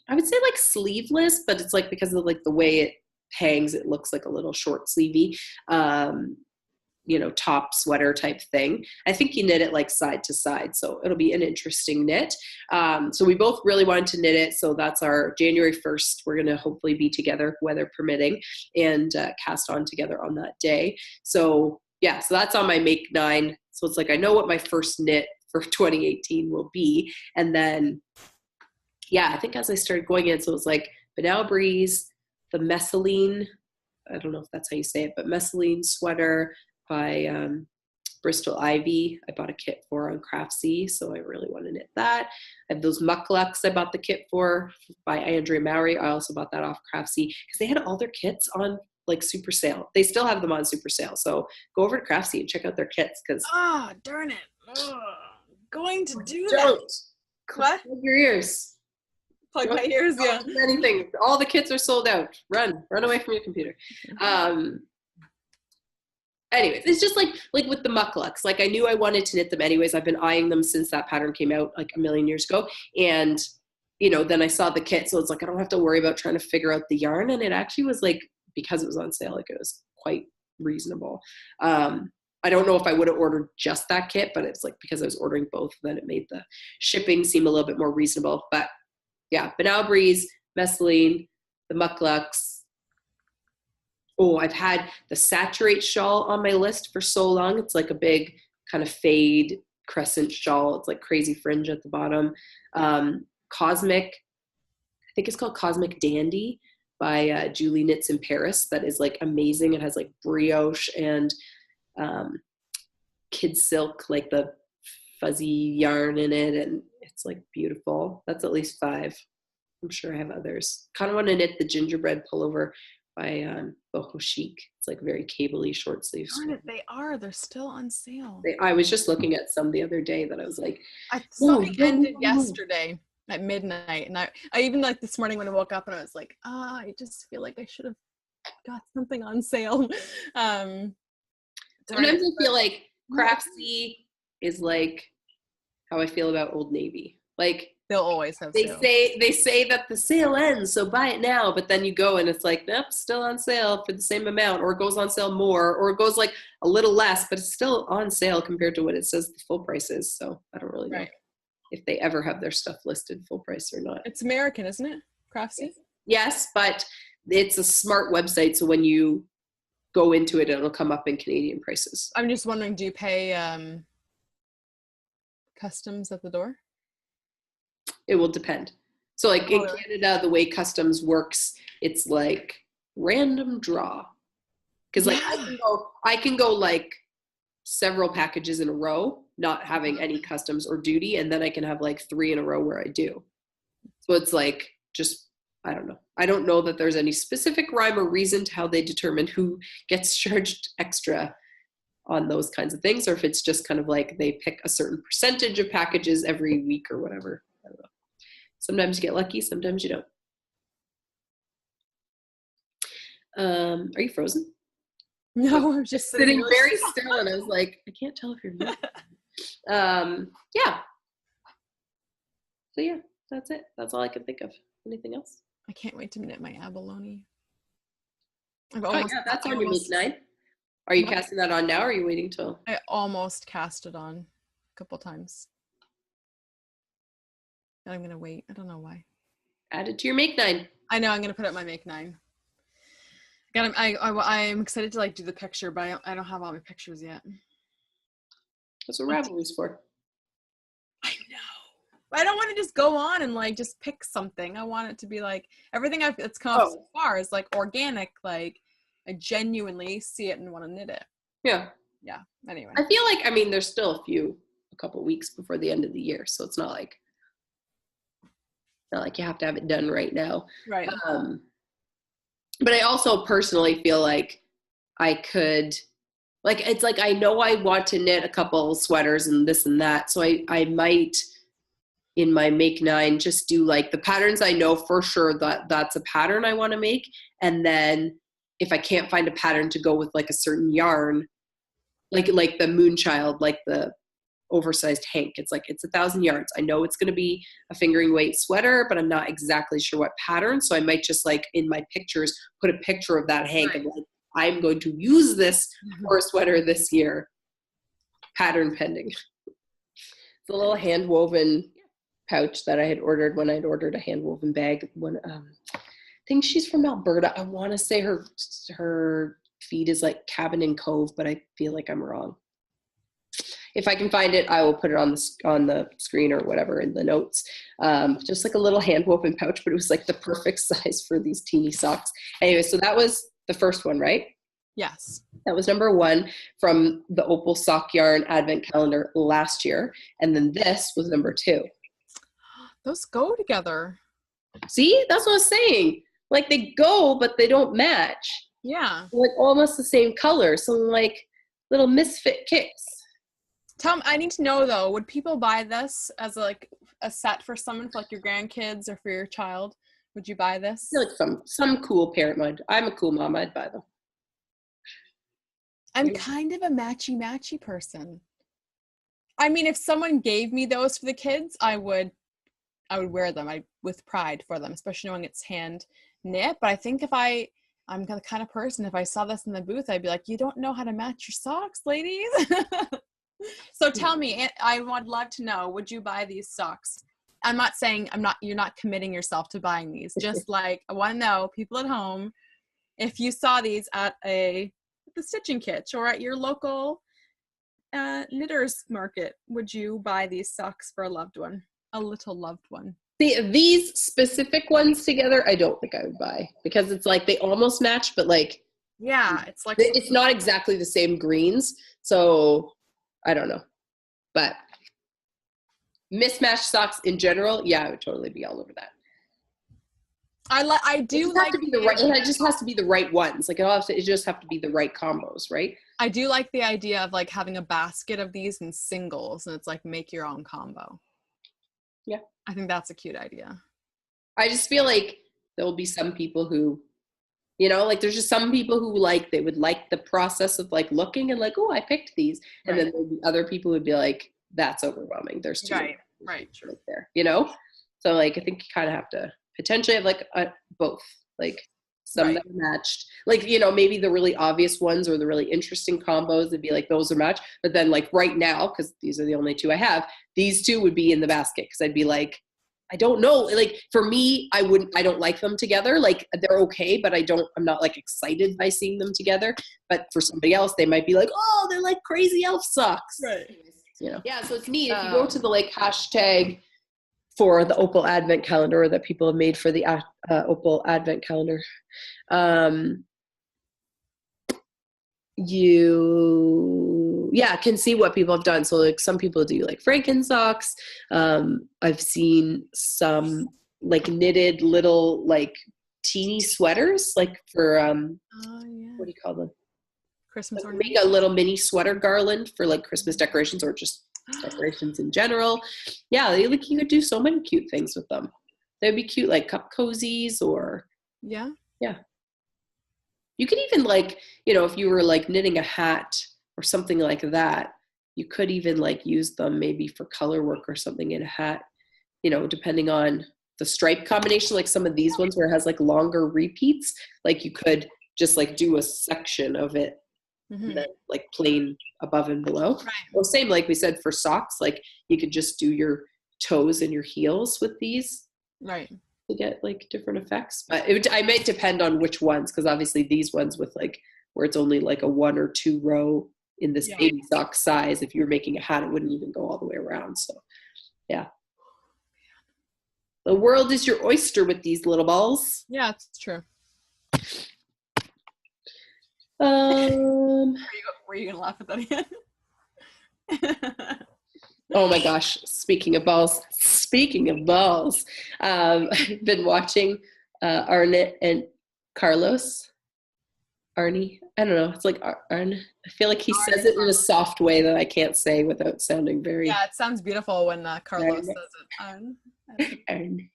I would say like sleeveless, but it's like because of like the way it hangs, it looks like a little short sleevey, you know, top sweater type thing. I think you knit it like side to side, so it'll be an interesting knit. So we both really wanted to knit it, so that's our January 1st. We're going to hopefully be together, weather permitting, and cast on together on that day. So yeah, so that's on my make 9. So it's like I know what my first knit for 2018 will be, and then yeah, I think as I started going in, so it was like Banal Breeze, the Messaline, I don't know if that's how you say it, but Messaline sweater by Bristol Ivy. I bought a kit for on Craftsy, so I really want to knit that. I have those mucklucks I bought the kit for by Andrea Mowry. I also bought that off Craftsy because they had all their kits on like super sale. They still have them on super sale, so go over to Craftsy and check out their kits. Because darn it, going to do don't that. What? Plug your ears. Plug my ears. Yeah. Anything. All the kits are sold out. Run away from your computer. Anyways, it's just like with the mucklucks. Like I knew I wanted to knit them anyways. I've been eyeing them since that pattern came out like a million years ago. And, you know, then I saw the kit. So it's like, I don't have to worry about trying to figure out the yarn. And it actually was like, because it was on sale, like it was quite reasonable. I don't know if I would have ordered just that kit, but it's like because I was ordering both, then it made the shipping seem a little bit more reasonable. But yeah, Banal Breeze, Messaline, the mucklucks. Oh, I've had the Saturate shawl on my list for so long. It's like a big kind of fade crescent shawl. It's like crazy fringe at the bottom. Cosmic, I think it's called Cosmic Dandy by Julie Knits in Paris. That is like amazing. It has like brioche and kid silk, like the fuzzy yarn in it. And it's like beautiful. That's at least 5. I'm sure I have others. Kind of want to knit the gingerbread pullover by Boho Chic. It's like very cable-y short sleeves. They are. They're still on sale. I was just looking at some the other day that I was like, something ended yesterday at midnight, and I even like this morning when I woke up and I was like, I just feel like I should have got something on sale. Sometimes I feel like Craftsy is like how I feel about Old Navy. Like they'll always have they sale. They say that the sale ends, so buy it now, but then you go and it's like, nope, still on sale for the same amount, or it goes on sale more, or it goes like a little less, but it's still on sale compared to what it says the full price is. So I don't really know if they ever have their stuff listed full price or not. It's American, isn't it? Craftsy? Yes, but it's a smart website, so when you go into it, it'll come up in Canadian prices. I'm just wondering, do you pay customs at the door? It will depend. So like in Really? Canada, the way customs works, it's like random draw. Because like I can go like several packages in a row, not having any customs or duty, and then I can have like 3 in a row where I do. So it's like just, I don't know. I don't know that there's any specific rhyme or reason to how they determine who gets charged extra on those kinds of things, or if it's just kind of like they pick a certain percentage of packages every week or whatever. I don't know. Sometimes you get lucky, sometimes you don't. Are you frozen? No, I'm just Sitting very still, and I was like, I can't tell if you're moving. Yeah. So yeah, that's it. That's all I can think of. Anything else? I can't wait to knit my abalone. That's on your make 9. Are you casting that on now, or are you waiting till? I almost cast it on a couple times. And I'm gonna wait. I don't know why. Add it to your make 9. I know I'm gonna put it in my make 9. I'm excited to like do the picture, but I don't have all my pictures yet. That's what Ravelry's for. I know. I don't want to just go on and like just pick something. I want it to be like everything that's come up so far is like organic. Like I genuinely see it and want to knit it. Yeah. Yeah. Anyway. I feel like there's still a couple weeks before the end of the year, so it's not like you have to have it done right now. Right. But I also personally feel like I could, like, it's like I know I want to knit a couple sweaters and this and that. So I might, in my make 9, just do like the patterns I know for sure that's a pattern I want to make. And then if I can't find a pattern to go with like a certain yarn, like the Moonchild, like the oversized hank, it's 1,000 yards. I know it's going to be a fingering weight sweater, but I'm not exactly sure what pattern. So I might just like in my pictures put a picture of that hank and like, I'm going to use this for a sweater this year. Pattern pending. It's a little hand woven pouch that I had ordered when I'd ordered a hand woven bag. I think she's from Alberta. I want to say her feed is like Cabin and Cove, but I feel like I'm wrong. If I can find it, I will put it on the screen or whatever in the notes. Just like a little hand woven pouch, but it was like the perfect size for these teeny socks. Anyway, so that was the first one, right? Yes. That was number 1 from the Opal Sock Yarn Advent Calendar last year. And then this was number 2. Those go together. See, that's what I was saying. Like they go, but they don't match. Yeah. Like almost the same color. So like little misfit kicks. Tell me, I need to know though, would people buy this as like a set for someone, for like your grandkids or for your child? Would you buy this? I feel like some cool parent might. I'm a cool mom. I'd buy them. I'm kind of a matchy person. I mean, if someone gave me those for the kids, I would wear them with pride for them, especially knowing it's hand knit. But I think if I'm the kind of person, if I saw this in the booth, I'd be like, you don't know how to match your socks, ladies. So tell me, I would love to know, would you buy these socks? I'm not saying you're not committing yourself to buying these. Just like, I want to know, people at home, if you saw these at the stitching kitchen or at your local knitters market, would you buy these socks for a little loved one? These specific ones together, I don't think I would buy, because it's like they almost match, but like, yeah, it's like it's not exactly the same greens. So I don't know, but mismatched socks in general, yeah, I would totally be all over that. I do like to be the right. It just has to be the right ones. Like it just have to be the right combos, right? I do like the idea of like having a basket of these in singles, and it's like make your own combo. Yeah, I think that's a cute idea. I just feel like there will be some people who, you know, like there's just some people who like, they would like the process of like looking and like, oh, I picked these. And then there'll be other people who'd be like, that's overwhelming. There's too many right, true. there, you know? So like, I think you kind of have to potentially have like both, like some that are matched. Like, you know, maybe the really obvious ones or the really interesting combos would be like, those are matched. But then like right now, because these are the only 2 I have, these 2 would be in the basket. Because I'd be like, I don't know. Like for me, I don't like them together. Like they're okay, but I'm not like excited by seeing them together. But for somebody else, they might be like, oh, they're like crazy elf socks. Right. you know. Yeah, so it's neat. If you go to the like hashtag for the Opal Advent Calendar that people have made for the Opal Advent Calendar, you can see what people have done. So like some people do like Franken socks. I've seen some like knitted little like teeny sweaters, like for what do you call them? Christmas like make a little mini sweater garland for like Christmas decorations or just decorations in general. Yeah, you could do so many cute things with them. They'd be cute like cup cozies or yeah. You could even like, you know, if you were like knitting a hat or something like that, you could even like use them maybe for color work or something in a hat, you know, depending on the stripe combination, like some of these ones where it has like longer repeats, like you could just like do a section of it and then like plain above and below. Right. Well, same like we said for socks, like you could just do your toes and your heels with these. Right. To get like different effects, but I might depend on which ones, because obviously these ones with like where it's only like a 1 or 2 row in this baby sock size, if you were making a hat, it wouldn't even go all the way around. So yeah, the world is your oyster with these little balls. Yeah, it's true. Were you gonna laugh at that again? Oh my gosh, speaking of balls, I've been watching Arne and Carlos. Arnie, I don't know. It's like Arne. I feel like he says it in a soft way that I can't say without sounding very... Yeah, it sounds beautiful when Carlos says it. Arne.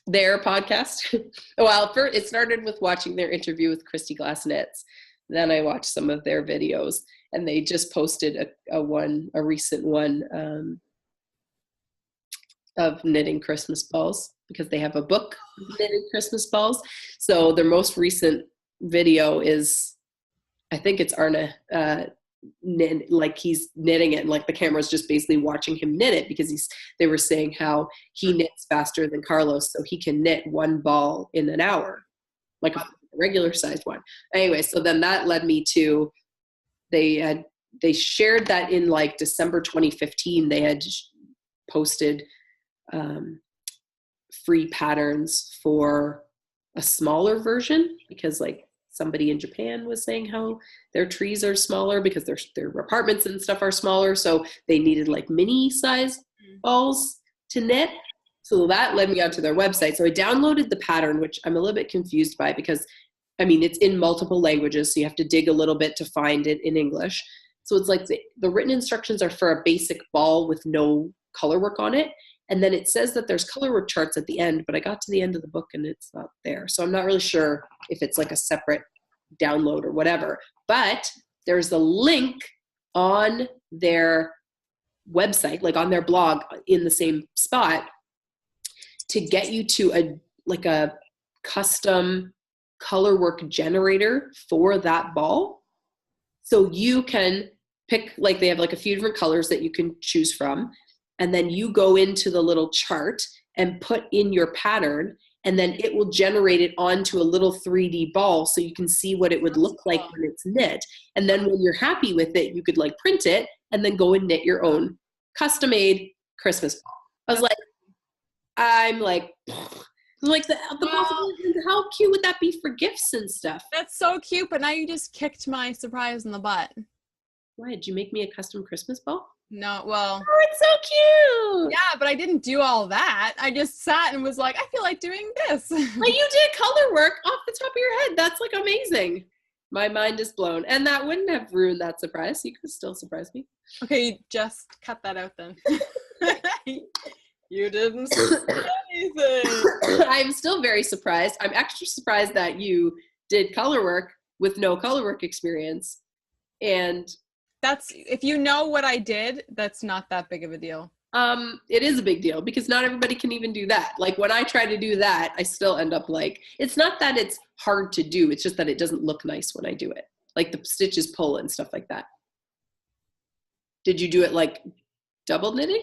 Their podcast. Well, first, it started with watching their interview with Christy Glass Knits. Then I watched some of their videos. And they just posted a recent one of knitting Christmas balls, because they have a book of knitting Christmas balls. So their most recent video is, I think it's Arne, like he's knitting it, and like the camera's just basically watching him knit it, because they were saying how he knits faster than Carlos, so he can knit 1 ball in an hour, like a regular sized one. Anyway, so then that led me to, they shared that in like December 2015, they had posted free patterns for a smaller version, because like somebody in Japan was saying how their trees are smaller because their apartments and stuff are smaller. So they needed like mini size balls to knit. So that led me onto their website. So I downloaded the pattern, which I'm a little bit confused by, because I mean, it's in multiple languages, so you have to dig a little bit to find it in English. So it's like the written instructions are for a basic ball with no color work on it. And then it says that there's color work charts at the end, but I got to the end of the book and it's not there. So I'm not really sure if it's like a separate download or whatever. But there's a link on their website, like on their blog in the same spot, to get you to a custom color work generator for that ball. So you can pick, like they have like a few different colors that you can choose from, and then you go into the little chart and put in your pattern, and then it will generate it onto a little 3D ball so you can see what it would look like when it's knit. And then when you're happy with it, you could like print it and then go and knit your own custom made Christmas ball. I was like, I'm like the possibilities, how cute would that be for gifts and stuff? That's so cute, but now you just kicked my surprise in the butt. Why, did you make me a custom Christmas ball? No, well. Oh, it's so cute. Yeah, but I didn't do all that. I just sat and was like, I feel like doing this. Like, you did color work off the top of your head. That's like amazing. My mind is blown. And that wouldn't have ruined that surprise. You could still surprise me. Okay, just cut that out then. You didn't say anything. I'm still very surprised. I'm extra surprised that you did color work with no color work experience. And that's, if you know what I did, that's not that big of a deal. It is a big deal, because not everybody can even do that. Like when I try to do that, I still end up like, it's not that it's hard to do. It's just that it doesn't look nice when I do it. Like the stitches pull and stuff like that. Did you do it like double knitting?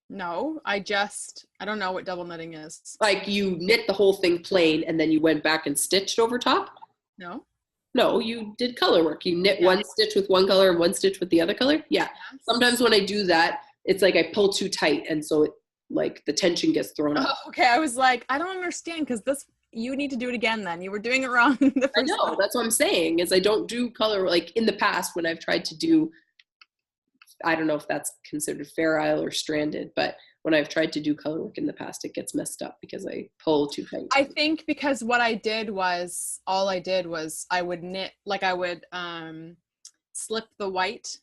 No, I don't know what double knitting is. Like you knit the whole thing plain and then you went back and stitched over top? No. No, you did color work. You knit one stitch with one color and one stitch with the other color. Yeah. Sometimes when I do that, it's like I pull too tight, and so it, like, the tension gets thrown up. Oh, okay, I was like, I don't understand, because this, you need to do it again then. You were doing it wrong the I first know, time. that's what I'm saying, is I don't do color, like in the past when I've tried to do, I don't know if that's considered Fair Isle or stranded, but when I've tried to do color work in the past, it gets messed up because I pull too tight. I think because what I did was, I would knit, like I would slip the white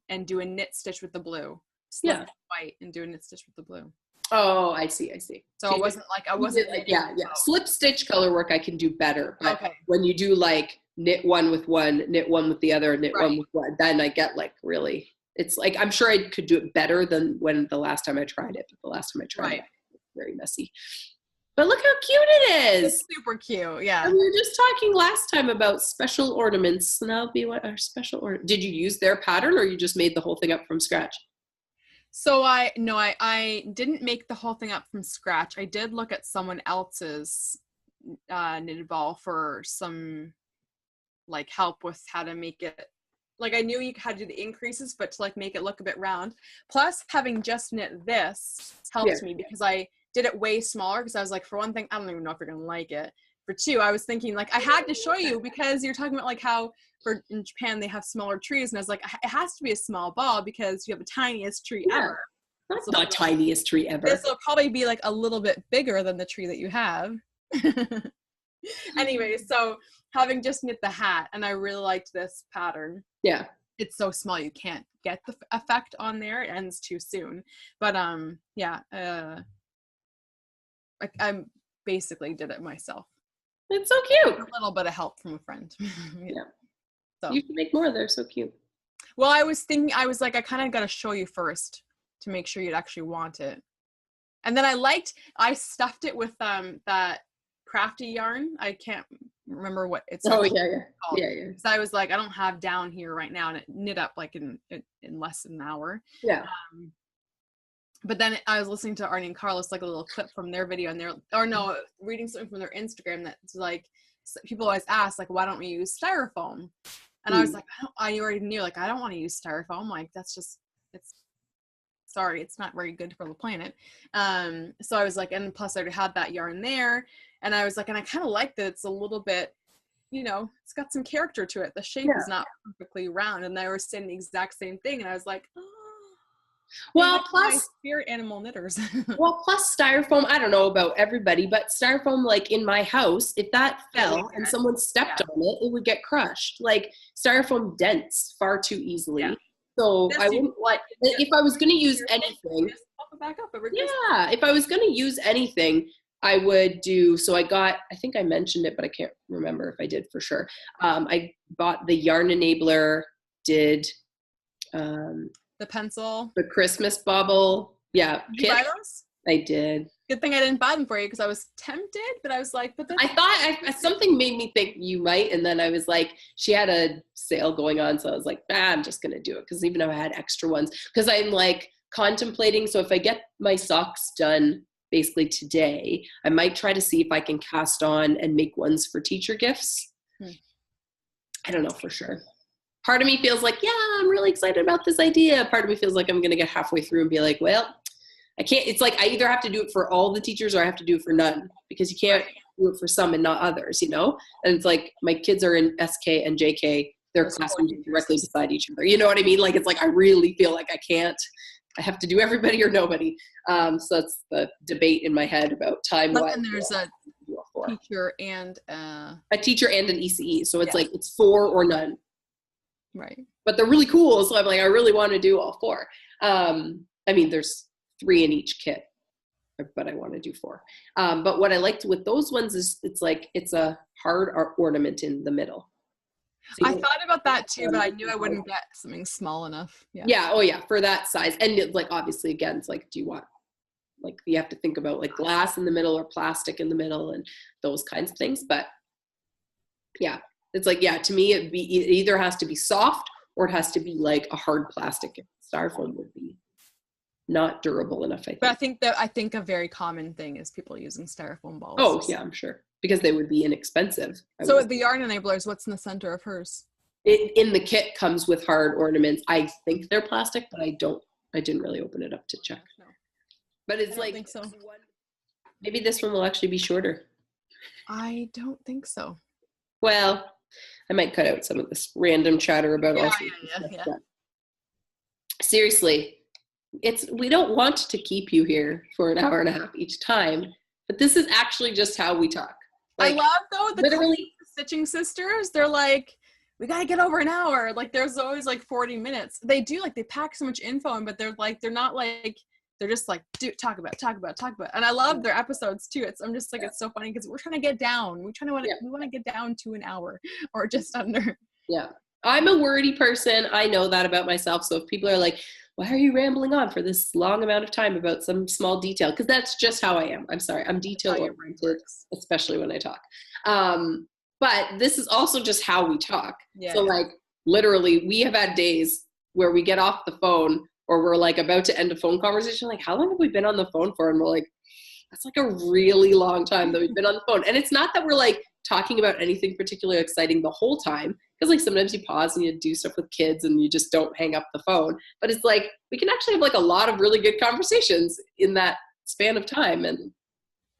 and do a knit stitch with the blue. Slip the white and do a knit stitch with the blue. Oh, I see. So it wasn't like, I wasn't like, yeah. Slip stitch color work I can do better, but when you do like knit one with one, knit one with the other, knit one with one, then I get like really, it's like, I'm sure I could do it better than when the last time I tried it, but the last time I tried it, it was very messy. But look how cute it is. It's super cute, yeah. And we were just talking last time about special ornaments, and that'll be what our special ornament. Did you use their pattern, or you just made the whole thing up from scratch? So I didn't make the whole thing up from scratch. I did look at someone else's knitted ball for some like help with how to make it. Like, I knew you had to do the increases, but to like make it look a bit round. Plus, having just knit this helps me because I did it way smaller, because I was like, for one thing, I don't even know if you're gonna like it. For two, I was thinking like I had to show you, because you're talking about like how in Japan they have smaller trees, and I was like, it has to be a small ball because you have the tiniest tree ever. That's the tiniest tree ever. This will probably be like a little bit bigger than the tree that you have. Anyway, so having just knit the hat, and I really liked this pattern. Yeah. It's so small you can't get the effect on there. It ends too soon. But I basically did it myself. It's so cute. A little bit of help from a friend. So you should make more. They're so cute. Well, I was thinking, I was like, I kind of got to show you first to make sure you'd actually want it. And then I stuffed it with that crafty yarn. I can't remember what it's called. Yeah. So I was like, I don't have down here right now, and it knit up like in less than an hour. Yeah. But then I was listening to Arnie and Carlos, like a little clip from their video, and reading something from their Instagram that's like, people always ask like, why don't we use styrofoam? And I was like, I already knew, like, I don't want to use styrofoam. Like, that's just, it's not very good for the planet. So I was like, and plus I already had that yarn there, and I was like, and I kind of like that it's a little bit, it's got some character to it. The shape is not perfectly round, and they were saying the exact same thing, and I was like, well, plus spirit animal knitters. Well, plus styrofoam, I don't know about everybody, but styrofoam, like in my house, if that fell and someone stepped on it, it would get crushed. Like, styrofoam dents far too easily. Yeah. So I wouldn't like, if I was going to use anything, if I was going to use anything, I would do, so I think I mentioned it, but I can't remember if I did for sure. I bought the Yarn Enabler, did the pencil, the Christmas bauble. Yeah. Did you buy those? I did. Good thing I didn't buy them for you, because I was tempted, but I was like, but I thought something made me think you might, and then I was like, she had a sale going on, so I was like, I'm just gonna do it, because even though I had extra ones, because I'm like contemplating, so if I get my socks done basically today, I might try to see if I can cast on and make ones for teacher gifts. I don't know for sure. Part of me feels like, yeah, I'm really excited about this idea. Part of me feels like I'm gonna get halfway through and be like, well, I can't, it's like I either have to do it for all the teachers or I have to do it for none, because you can't do it for some and not others, And it's like, my kids are in SK and JK, their classrooms are directly beside each other. You know what I mean? Like, it's like, I really feel like I have to do everybody or nobody. So that's the debate in my head about time. But then there's a teacher and a teacher and an ECE. So it's like, it's 4 or none. Right. But they're really cool. So I'm like, I really want to do all 4. I mean, there's 3 in each kit, but I want to do 4. But what I liked with those ones is it's like, it's a hard ornament in the middle. So I thought about that too, but I knew I wouldn't get something small enough. Yeah. Oh yeah. For that size. And it's like, obviously again, it's like, do you want, like, you have to think about like glass in the middle or plastic in the middle and those kinds of things. But yeah, it's like, yeah, to me, it either has to be soft or it has to be like a hard plastic. Styrofoam would be not durable enough, I think. But I think a very common thing is people using styrofoam balls. Oh, yeah, I'm sure. Because they would be inexpensive. So the yarn enablers, what's in the center of hers? In the kit comes with hard ornaments. I think they're plastic, but I didn't really open it up to check. No. But it's I don't think so. Maybe this one will actually be shorter. I don't think so. Well, I might cut out some of this random chatter about all sorts of stuff. Yeah. Seriously, we don't want to keep you here for an hour and a half each time, but this is actually just how we talk. Like, I love though literally Stitching Sisters. They're like, we gotta get over an hour. Like there's always like 40 minutes. They do they pack so much info in, but they're not like, they're just like, dude, talk about. And I love their episodes too. I'm just like, it's so funny because we're trying to get down. We want to get down to an hour or just under. Yeah. I'm a wordy person. I know that about myself. So if people are like, why are you rambling on for this long amount of time about some small detail? Because that's just how I am. I'm sorry. I'm detail oriented, especially when I talk. But this is also just how we talk. Yeah. So like literally we have had days where we get off the phone or we're like about to end a phone conversation. Like, how long have we been on the phone for? And we're like, that's like a really long time that we've been on the phone. And it's not that we're like talking about anything particularly exciting the whole time. Because like sometimes you pause and you do stuff with kids and you just don't hang up the phone. But it's like, we can actually have like a lot of really good conversations in that span of time. And,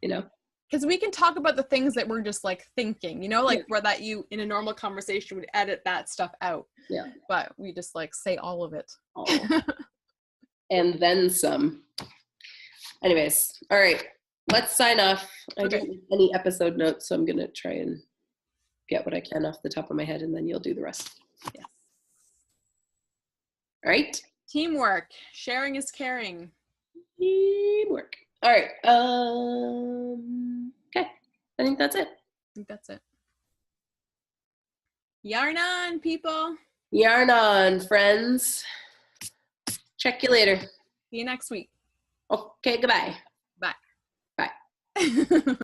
because we can talk about the things that we're just like thinking, where that you in a normal conversation would edit that stuff out. Yeah. But we just like say all of it. And then some. Anyways, all right, let's sign off. I don't have any episode notes, so I'm going to try and get what I can off the top of my head, and then you'll do the rest. Yes. All right. Teamwork. Sharing is caring. Teamwork. All right. Okay. I think that's it. Yarn on, people. Yarn on, friends. Check you later. See you next week. Okay, goodbye. Bye. Bye.